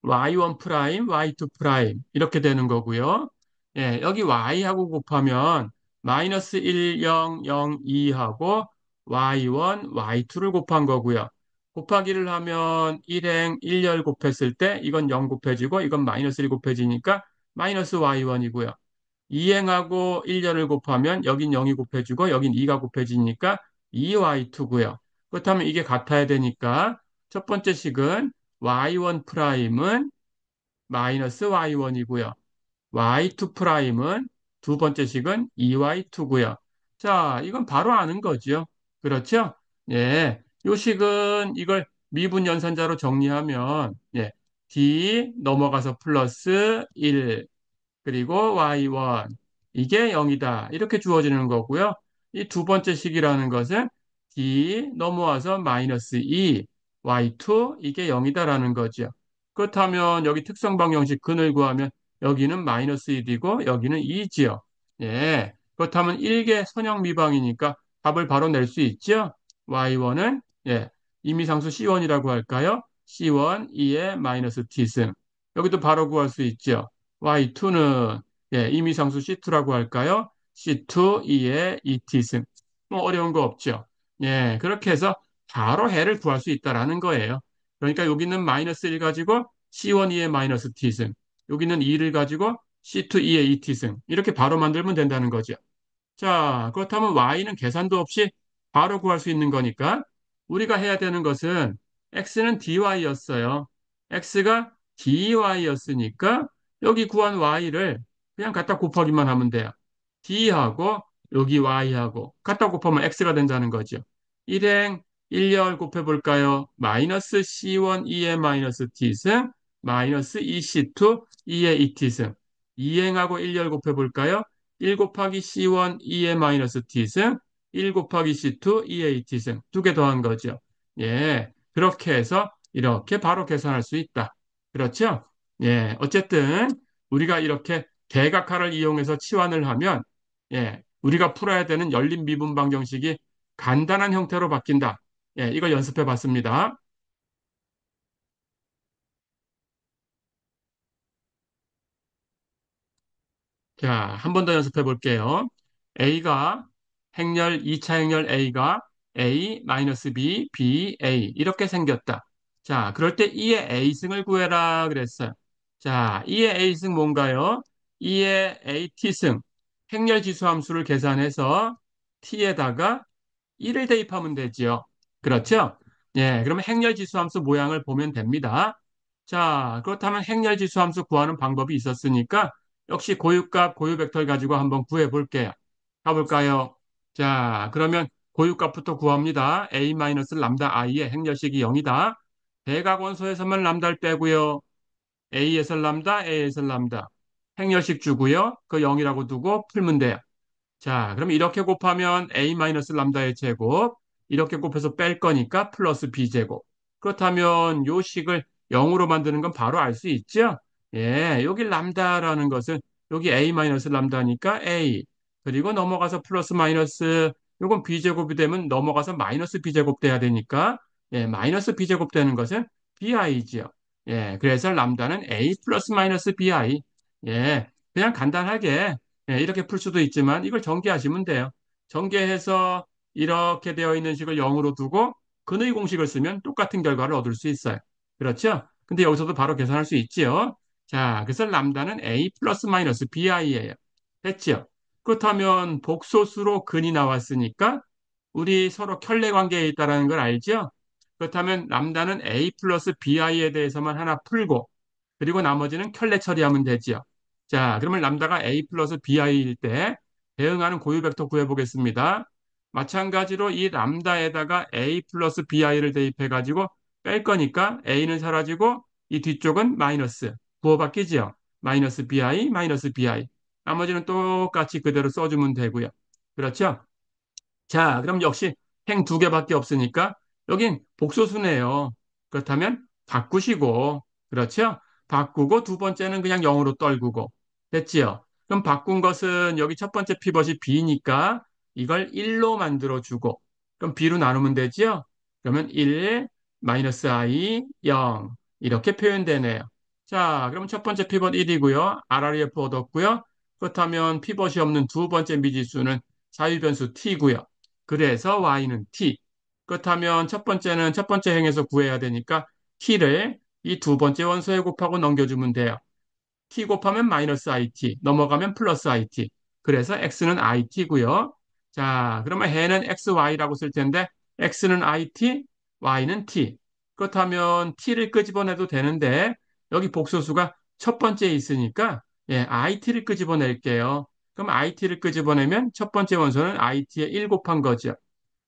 y1 프라임, y2 프라임 이렇게 되는 거고요. 예, 여기 y하고 곱하면 마이너스 1, 0, 0, 2하고 y1, y2를 곱한 거고요. 곱하기를 하면 1행 1열 곱했을 때 이건 0 곱해지고 이건 마이너스 1 곱해지니까 마이너스 y1이고요. 2행하고 1열을 곱하면 여긴 0이 곱해지고 여긴 2가 곱해지니까 2y2고요. 그렇다면 이게 같아야 되니까 첫 번째 식은 y1 프라임은 마이너스 y1이고요. y2 프라임은 두 번째 식은 2y2고요. 자, 이건 바로 아는 거죠. 그렇죠? 예. 요 식은 이걸 미분 연산자로 정리하면 예. d 넘어가서 플러스 1 그리고 y1 이게 0이다. 이렇게 주어지는 거고요. 이 두 번째 식이라는 것은 d 넘어와서 마이너스 2 y2 이게 0이다라는 거죠. 그렇다면 여기 특성 방정식 근을 구하면 여기는 마이너스 1이고 여기는 2지요. 예. 그렇다면 1개 선형 미방이니까 답을 바로 낼 수 있죠. y1은 예. 임의상수 C1이라고 할까요? C1 2의 마이너스 t승. 여기도 바로 구할 수 있죠. Y2는 예, 임의상수 C2라고 할까요? C2, 2의 2t승. 뭐 어려운 거 없죠. 예, 그렇게 해서 바로 해를 구할 수 있다라는 거예요. 그러니까 여기는 마이너스 1 가지고 C1, 2의 마이너스 t승. 여기는 2를 가지고 C2, 2의 2t승. 이렇게 바로 만들면 된다는 거죠. 자, 그렇다면 y는 계산도 없이 바로 구할 수 있는 거니까 우리가 해야 되는 것은 x는 dy였어요. x가 dy였으니까 여기 구한 y를 그냥 갖다 곱하기만 하면 돼요. d하고 여기 y하고 갖다 곱하면 x가 된다는 거죠. 1행 1열 곱해볼까요? 마이너스 c1 2의 마이너스 t승 마이너스 2c2 2의 2t승 2행하고 1열 곱해볼까요? 1 곱하기 C1 2의 마이너스 T승, 1 곱하기 C2 2의 T승 두 개 더한 거죠. 예, 그렇게 해서 이렇게 바로 계산할 수 있다. 그렇죠? 예, 어쨌든 우리가 이렇게 대각화를 이용해서 치환을 하면 예, 우리가 풀어야 되는 열린 미분 방정식이 간단한 형태로 바뀐다. 예, 이걸 연습해 봤습니다. 자, 한 번 더 연습해 볼게요. A가 행렬 2차 행렬 A가 A-B, B, A 이렇게 생겼다. 자, 그럴 때 2의 A승을 구해라 그랬어요. 자, 2의 A승 뭔가요? 2의 AT승 행렬 지수 함수를 계산해서 T에다가 1을 대입하면 되지요. 그렇죠? 예, 그러면 행렬 지수 함수 모양을 보면 됩니다. 자, 그렇다면 행렬 지수 함수 구하는 방법이 있었으니까 역시 고유값, 고유 벡터를 가지고 한번 구해 볼게요. 가볼까요? 자, 그러면 고유값부터 구합니다. A-람다 i의 행렬식이 0이다. 대각원소에서만 람다를 빼고요. A에서 람다, A에서 람다. 행렬식 주고요. 그 0이라고 두고 풀면 돼요. 자, 그럼 이렇게 곱하면 A-람다의 제곱, 이렇게 곱해서 뺄 거니까 플러스 B제곱. 그렇다면 요 식을 0으로 만드는 건 바로 알 수 있죠? 예, 여기 람다라는 것은 여기 a 마이너스 람다니까 a 그리고 넘어가서 플러스 마이너스 요건 b제곱이 되면 넘어가서 마이너스 b제곱 돼야 되니까 예, 마이너스 b제곱 되는 것은 bi지요. 예, 그래서 람다는 a 플러스 마이너스 bi. 예, 그냥 간단하게 예, 이렇게 풀 수도 있지만 이걸 전개하시면 돼요. 전개해서 이렇게 되어 있는 식을 0으로 두고 근의 공식을 쓰면 똑같은 결과를 얻을 수 있어요. 그렇죠? 근데 여기서도 바로 계산할 수 있지요. 자, 그래서 람다는 a 플러스 마이너스 bi예요. 됐죠? 그렇다면 복소수로 근이 나왔으니까 우리 서로 켤레 관계에 있다는 걸 알죠? 그렇다면 람다는 a 플러스 bi에 대해서만 하나 풀고 그리고 나머지는 켤레 처리하면 되죠. 자, 그러면 람다가 a 플러스 bi일 때 대응하는 고유 벡터 구해보겠습니다. 마찬가지로 이 람다에다가 a 플러스 bi를 대입해 가지고 뺄 거니까 a는 사라지고 이 뒤쪽은 마이너스 부호 바뀌지요. 마이너스 bi 마이너스 bi 나머지는 똑같이 그대로 써주면 되고요. 그렇죠? 자, 그럼 역시 행 두 개밖에 없으니까 여긴 복소수네요. 그렇다면 바꾸시고, 그렇죠? 바꾸고 두 번째는 그냥 0으로 떨구고. 됐지요? 그럼 바꾼 것은 여기 첫 번째 피벗이 b니까 이걸 1로 만들어주고, 그럼 b로 나누면 되지요? 그러면 1, 마이너스 i, 0. 이렇게 표현되네요. 자, 그럼 첫 번째 피벗 1이고요. RREF 얻었고요. 그렇다면 피벗이 없는 두 번째 미지수는 자유변수 t고요. 그래서 y는 t. 그렇다면 첫 번째는 첫 번째 행에서 구해야 되니까 t를 이 두 번째 원소에 곱하고 넘겨주면 돼요. t 곱하면 마이너스 it, 넘어가면 플러스 it. 그래서 x는 it고요. 자, 그러면 해는 xy라고 쓸 텐데 x는 it, y는 t. 그렇다면 t를 끄집어내도 되는데 여기 복소수가 첫 번째에 있으니까 예, it를 끄집어낼게요. 그럼 it를 끄집어내면 첫 번째 원소는 it에 1 곱한 거죠.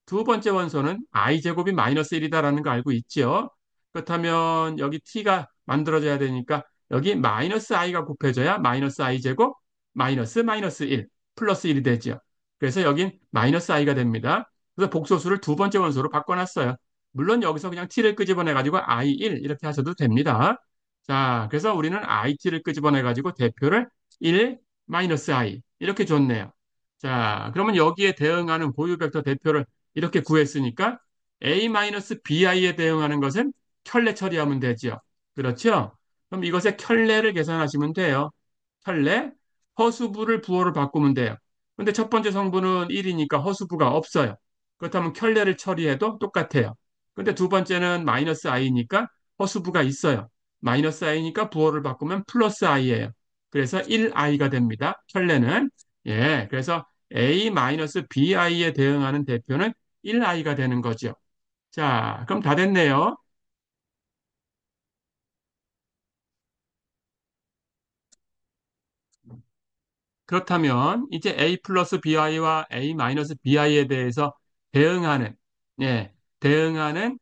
두 번째 원소는 i제곱이 마이너스 1이다라는 거 알고 있죠? 그렇다면 여기 t가 만들어져야 되니까 여기 마이너스 i가 곱해져야 마이너스 i제곱 마이너스 마이너스 1 플러스 1이 되죠. 그래서 여긴 마이너스 i가 됩니다. 그래서 복소수를 두 번째 원소로 바꿔놨어요. 물론 여기서 그냥 t를 끄집어내가지고 i1 이렇게 하셔도 됩니다. 자, 그래서 우리는 it를 끄집어내가지고 대표를 1 마이너스 i 이렇게 줬네요. 자, 그러면 여기에 대응하는 고유 벡터 대표를 이렇게 구했으니까 A-BI에 대응하는 것은 켤레 처리하면 되죠. 그렇죠? 그럼 이것의 켤레를 계산하시면 돼요. 켤레, 허수부를 부호로 바꾸면 돼요. 근데 첫 번째 성분은 1이니까 허수부가 없어요. 그렇다면 켤레를 처리해도 똑같아요. 근데 두 번째는 마이너스 i니까 허수부가 있어요. 마이너스 i니까 부호를 바꾸면 플러스 i예요. 그래서 1i가 됩니다. 켤레는. 예, 그래서 A-BI에 대응하는 대표는 1i가 되는 거죠. 자, 그럼 다 됐네요. 그렇다면 이제 a 플러스 bi와 a 마이너스 bi에 대해서 대응하는, 예, 대응하는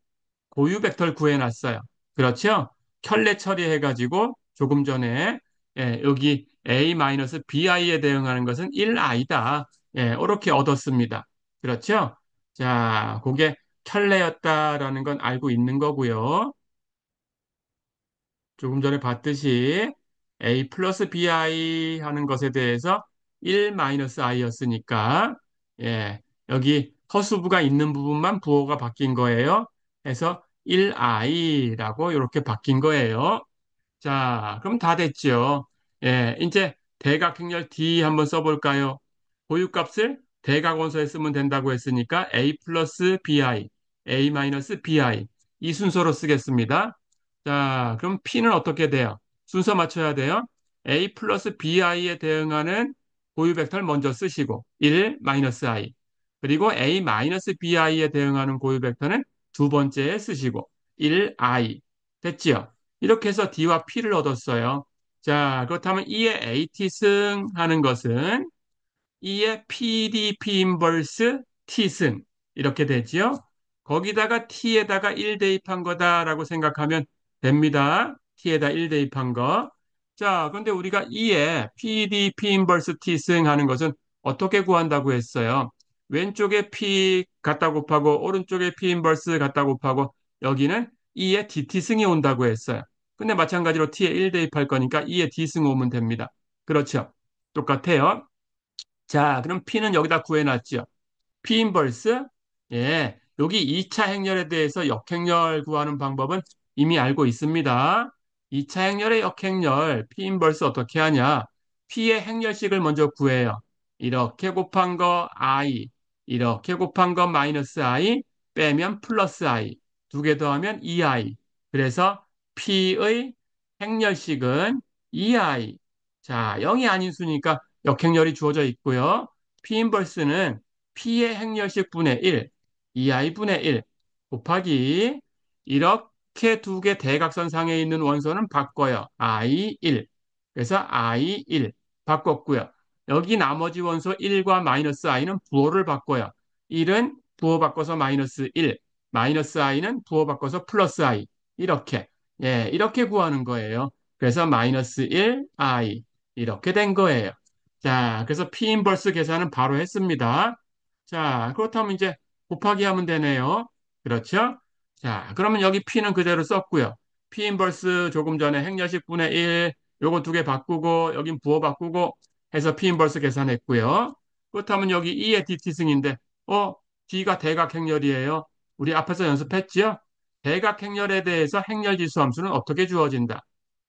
고유 벡터를 구해놨어요. 그렇죠? 켤레 처리해가지고 조금 전에 여기 a 마이너스 bi에 대응하는 것은 1i다. 예, 이렇게 얻었습니다. 그렇죠? 자, 그게 켤레였다라는 건 알고 있는 거고요. 조금 전에 봤듯이 a 플러스 bi 하는 것에 대해서 1 마이너스 i였으니까 예, 여기 허수부가 있는 부분만 부호가 바뀐 거예요. 해서 1i라고 이렇게 바뀐 거예요. 자, 그럼 다 됐죠. 예, 이제 대각행렬 D 한번 써볼까요? 고유값을 대각원소에 쓰면 된다고 했으니까 A 플러스 BI, A 마이너스 BI 이 순서로 쓰겠습니다. 자, 그럼 P는 어떻게 돼요? 순서 맞춰야 돼요. A 플러스 BI에 대응하는 고유 벡터를 먼저 쓰시고 1 마이너스 I 그리고 A 마이너스 BI에 대응하는 고유 벡터는 두 번째에 쓰시고 1I 됐지요? 이렇게 해서 D와 P를 얻었어요. 자, 그렇다면 E의 AT승 하는 것은 E의 PDP 인버스 T승 이렇게 되지요. 거기다가 T에다가 1 대입한 거다라고 생각하면 됩니다. T에다 1 대입한 거. 자, 그런데 우리가 E의 PDP 인버스 T승 하는 것은 어떻게 구한다고 했어요? 왼쪽에 P 갖다 곱하고 오른쪽에 P 인버스 갖다 곱하고 여기는 E의 DT승이 온다고 했어요. 근데 마찬가지로 t에 1 대입할 거니까 2에 d 승 오면 됩니다. 그렇죠? 똑같아요. 자, 그럼 p는 여기다 구해놨죠. p 인버스? 예, 여기 2차 행렬에 대해서 역행렬 구하는 방법은 이미 알고 있습니다. 2차 행렬의 역행렬, p 인버스 어떻게 하냐? p의 행렬식을 먼저 구해요. 이렇게 곱한 거 i, 이렇게 곱한 거 마이너스 i, 빼면 플러스 i, 두 개 더하면 2i. 그래서 p의 행렬식은 2i. 자, 0이 아닌 수니까 역행렬이 주어져 있고요. p 인버스는 p의 행렬식 분의 1, 2i 분의 1 곱하기 이렇게 두 개 대각선상에 있는 원소는 바꿔요. i 1. 그래서 i 1 바꿨고요. 여기 나머지 원소 1과 마이너스 i는 부호를 바꿔요. 1은 부호 바꿔서 마이너스 1, 마이너스 i는 부호 바꿔서 플러스 i. 이렇게. 예, 이렇게 구하는 거예요. 그래서 마이너스 1, i. 이렇게 된 거예요. 자, 그래서 P 인버스 계산은 바로 했습니다. 자, 그렇다면 이제 곱하기 하면 되네요. 그렇죠? 자, 그러면 여기 P는 그대로 썼고요. P 인버스 조금 전에 행여식 분의 1, 요거 두 개 바꾸고, 여긴 부호 바꾸고 해서 P 인버스 계산했고요. 그렇다면 여기 2의 DT승인데, D가 대각 행렬이에요. 우리 앞에서 연습했지요? 대각 행렬에 대해서 행렬 지수 함수는 어떻게 주어진다?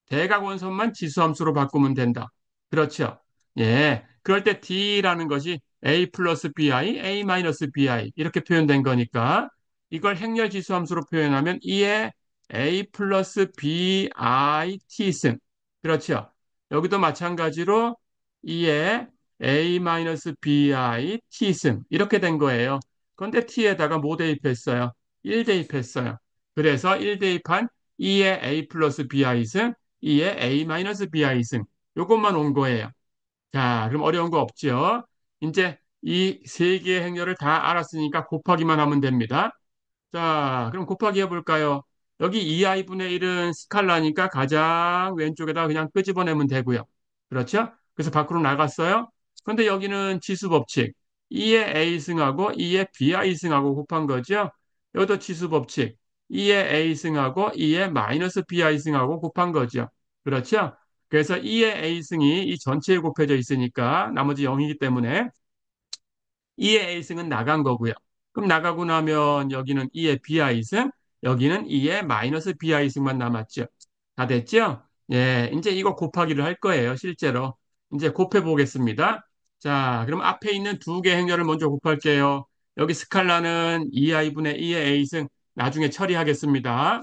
대각 원선만 지수함수로 바꾸면 된다. 그렇죠? 예. 그럴 때 D라는 것이 A 플러스 BI, A 마이너스 BI 이렇게 표현된 거니까 이걸 행렬 지수함수로 표현하면 2의 A 플러스 BI T승. 그렇죠? 여기도 마찬가지로 2의 A 마이너스 BI T승. 이렇게 된 거예요. 그런데 T에다가 뭐 대입했어요? 1 대입했어요. 그래서 1 대입한 2의 A 플러스 BI승 2의 A-BI승. 요것만 온 거예요. 자, 그럼 어려운 거 없죠? 이제 이 세 개의 행렬을 다 알았으니까 곱하기만 하면 됩니다. 자, 그럼 곱하기 해볼까요? 여기 2i분의 1은 스칼라니까 가장 왼쪽에다 그냥 끄집어내면 되고요. 그렇죠? 그래서 밖으로 나갔어요. 근데 여기는 지수 법칙. 2의 a승하고 2의 bi승하고 곱한 거죠. 여기도 지수 법칙. 2의 a승하고 2의 마이너스 bi승하고 곱한 거죠. 그렇죠? 그래서 2의 a승이 이 전체에 곱해져 있으니까 나머지 0이기 때문에 2의 A승은 나간 거고요. 그럼 나가고 나면 여기는 2의 Bi승, 여기는 2의 마이너스 Bi승만 남았죠. 다 됐죠? 예, 이제 이거 곱하기를 할 거예요, 실제로. 이제 곱해 보겠습니다. 자, 그럼 앞에 있는 두 개 행렬을 먼저 곱할게요. 여기 스칼라는 2i분의 2의 A승 나중에 처리하겠습니다.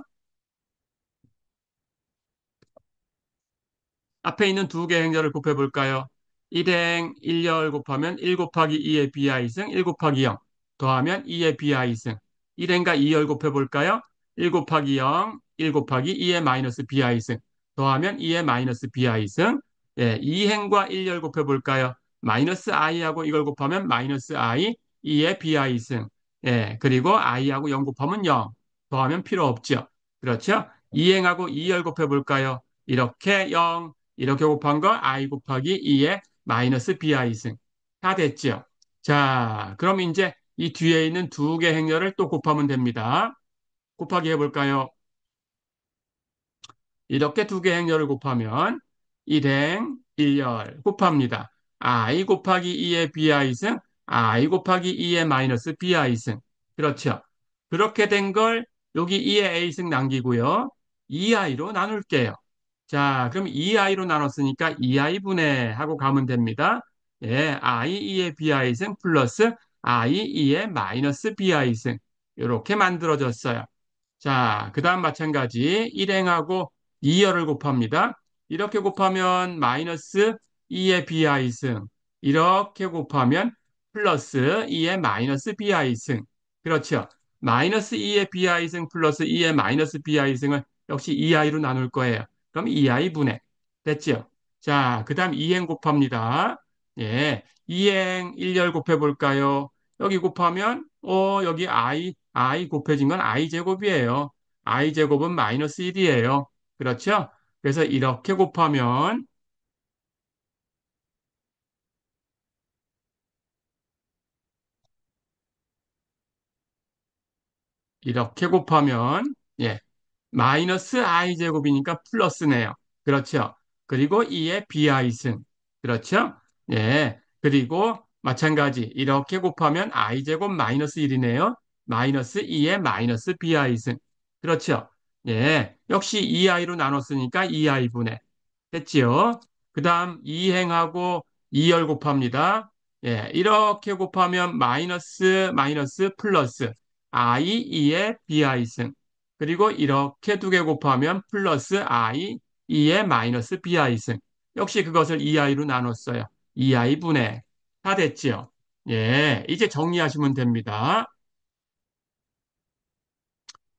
앞에 있는 두 개 행렬을 곱해 볼까요? 1행 1열 곱하면 1 곱하기 2의 bi승 1 곱하기 0 더하면 2의 bi승 1행과 2열 곱해 볼까요? 1 곱하기 0 1 곱하기 2의 마이너스 bi승 더하면 2의 마이너스 bi승 예, 2행과 1열 곱해 볼까요? 마이너스 i하고 이걸 곱하면 마이너스 i 2의 bi승 예, 그리고 i하고 0 곱하면 0 더하면 필요 없죠. 그렇죠? 2행하고 2열 곱해 볼까요? 이렇게 0 이렇게 곱한 거 i 곱하기 2의 마이너스 bi승. 다 됐죠? 자, 그럼 이제 이 뒤에 있는 두 개 행렬을 또 곱하면 됩니다. 곱하기 해볼까요? 이렇게 두 개 행렬을 곱하면 1행 1열 곱합니다. i 곱하기 2의 bi승, i 곱하기 2의 마이너스 bi승. 그렇죠? 그렇게 된 걸 여기 2의 a승 남기고요. 2i로 나눌게요. 자, 그럼 2i로 나눴으니까 2i분의 하고 가면 됩니다. 예, i 2의 bi승 플러스 i 2의 마이너스 bi승. 이렇게 만들어졌어요. 자, 그 다음 마찬가지 1행하고 2열을 곱합니다. 이렇게 곱하면 마이너스 2의 bi승. 이렇게 곱하면 플러스 2의 마이너스 bi승. 그렇죠. 마이너스 2의 bi승 플러스 2의 마이너스 bi승을 역시 2i로 나눌 거예요. 그럼 2i 분의. 됐죠? 자, 그 다음 2행 곱합니다. 예, 2행 1열 곱해볼까요? 여기 곱하면, 여기 i 곱해진 건 i 제곱이에요. i 제곱은 마이너스 1이에요. 그렇죠? 그래서 이렇게 곱하면, 예. 마이너스 i제곱이니까 플러스네요. 그렇죠. 그리고 2의 bi승. 그렇죠. 예. 그리고 마찬가지 이렇게 곱하면 i제곱 마이너스 1이네요. 마이너스 2의 마이너스 bi승. 그렇죠. 예. 역시 2i로 나눴으니까 2i분의. 됐지요? 그 다음 2행하고 2열 곱합니다. 예, 이렇게 곱하면 마이너스 마이너스 플러스 i 2의 bi승. 그리고 이렇게 두 개 곱하면 플러스 i 2의 마이너스 bi승. 역시 그것을 2i로 나눴어요. 2i분의 다 됐지요? 예, 이제 정리하시면 됩니다.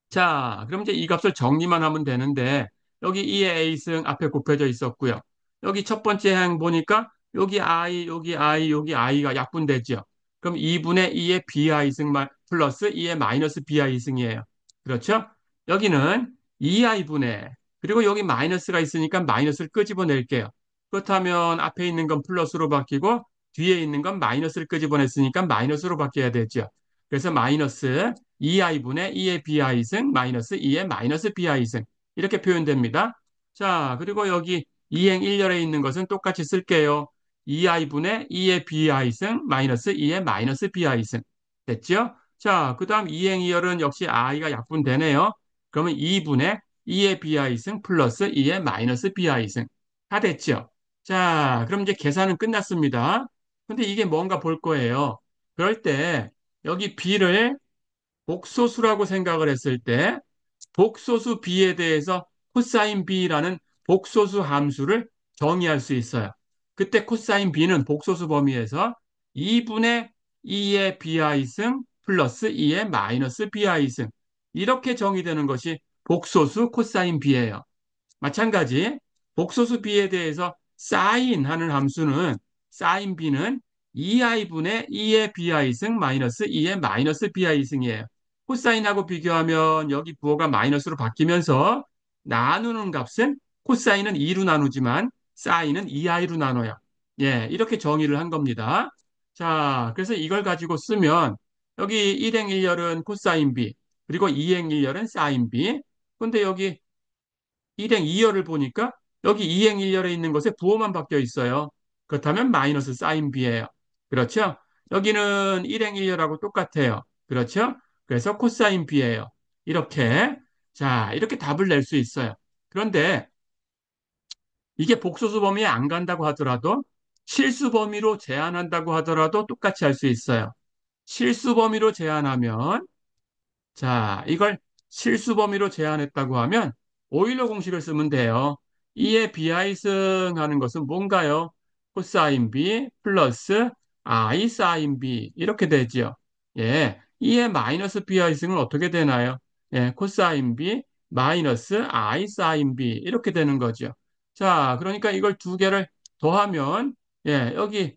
자, 그럼 이제 이 값을 정리만 하면 되는데, 여기 2의 a승 앞에 곱해져 있었고요. 여기 첫 번째 행 보니까, 여기 i, 여기 i, 여기 i가 약분되죠. 그럼 2분의 2의 bi승 플러스 2의 마이너스 bi승이에요. 그렇죠? 여기는 2i분의, 그리고 여기 마이너스가 있으니까 마이너스를 끄집어낼게요. 그렇다면 앞에 있는 건 플러스로 바뀌고, 뒤에 있는 건 마이너스를 끄집어냈으니까 마이너스로 바뀌어야 되죠. 그래서 마이너스 2i분의 2의 bi승 마이너스 2의 마이너스 bi승 이렇게 표현됩니다. 자, 그리고 여기 2행 1열에 있는 것은 똑같이 쓸게요. 2i분의 2의 bi승 마이너스 2의 마이너스 bi승 됐죠? 자, 그 다음 2행 2열은 역시 i가 약분되네요. 그러면 2분의 2의 bi승 플러스 2의 마이너스 bi승 다 됐죠? 자, 그럼 이제 계산은 끝났습니다. 근데 이게 뭔가 볼 거예요. 그럴 때 여기 b를 복소수라고 생각을 했을 때 복소수 b에 대해서 코사인 b라는 복소수 함수를 정의할 수 있어요. 그때 코사인 b는 복소수 범위에서 2분의 2의 bi승 플러스 2의 마이너스 bi승 이렇게 정의되는 것이 복소수 코사인 b예요. 마찬가지 복소수 b에 대해서 사인 하는 함수는 사인 b는 2i분의 2의 bi승 마이너스 2의 마이너스 bi승이에요. 코사인하고 비교하면 여기 부호가 마이너스로 바뀌면서 나누는 값은 코사인은 2로 나누지만 사인은 2i로 나눠요. 예, 이렇게 정의를 한 겁니다. 자, 그래서 이걸 가지고 쓰면 여기 1행 1열은 코사인 b 그리고 2행 1열은 사인 b 근데 여기 1행 2열을 보니까 여기 2행 1열에 있는 것에 부호만 바뀌어 있어요. 그렇다면 마이너스 사인 b예요. 그렇죠? 여기는 1행 1열하고 똑같아요. 그렇죠? 그래서 코사인 b예요. 이렇게 자, 이렇게 답을 낼 수 있어요. 그런데 이게 복소수 범위에 안 간다고 하더라도 실수 범위로 제한한다고 하더라도 똑같이 할 수 있어요. 실수 범위로 제한하면 자, 이걸 실수 범위로 제한했다고 하면 오일러 공식을 쓰면 돼요. 2의 비하이승 하는 것은 뭔가요? 코사인 B 플러스 I 사인 B 이렇게 되죠. 예, 2의 마이너스 비하이승은 어떻게 되나요? 예, 코사인 B 마이너스 I 사인 B 이렇게 되는 거죠. 자, 그러니까 이걸 두 개를 더하면 예, 여기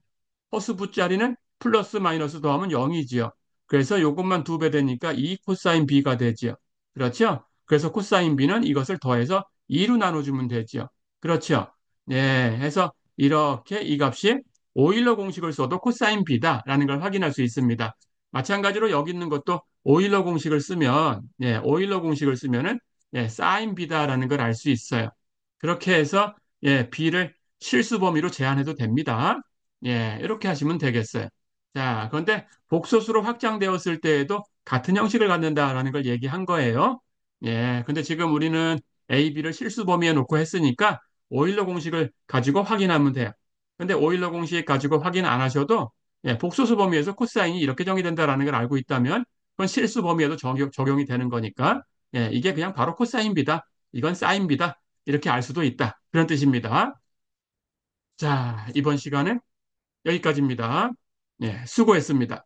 허스부 자리는 플러스 마이너스 더하면 0이지요. 그래서 이것만 두 배 되니까 2 코사인 B가 되지요. 그렇죠? 그래서 코사인 B는 이것을 더해서 2로 나눠주면 되지요. 그렇죠? 예, 해서 이렇게 이 값이 오일러 공식을 써도 코사인 B다라는 걸 확인할 수 있습니다. 마찬가지로 여기 있는 것도 오일러 공식을 쓰면, 예, 오일러 공식을 쓰면은, 예, 사인 B다라는 걸 알 수 있어요. 그렇게 해서, 예, B를 실수 범위로 제한해도 됩니다. 예, 이렇게 하시면 되겠어요. 자, 그런데 복소수로 확장되었을 때에도 같은 형식을 갖는다라는 걸 얘기한 거예요. 예, 근데 지금 우리는 A, B를 실수 범위에 놓고 했으니까 오일러 공식을 가지고 확인하면 돼요. 근데 오일러 공식 가지고 확인 안 하셔도 예, 복소수 범위에서 코사인이 이렇게 정의된다라는 걸 알고 있다면 그건 실수 범위에도 적용이 되는 거니까 예, 이게 그냥 바로 코사인 B다. 이건 사인 B다. 이렇게 알 수도 있다. 그런 뜻입니다. 자, 이번 시간은 여기까지입니다. 예, 수고했습니다.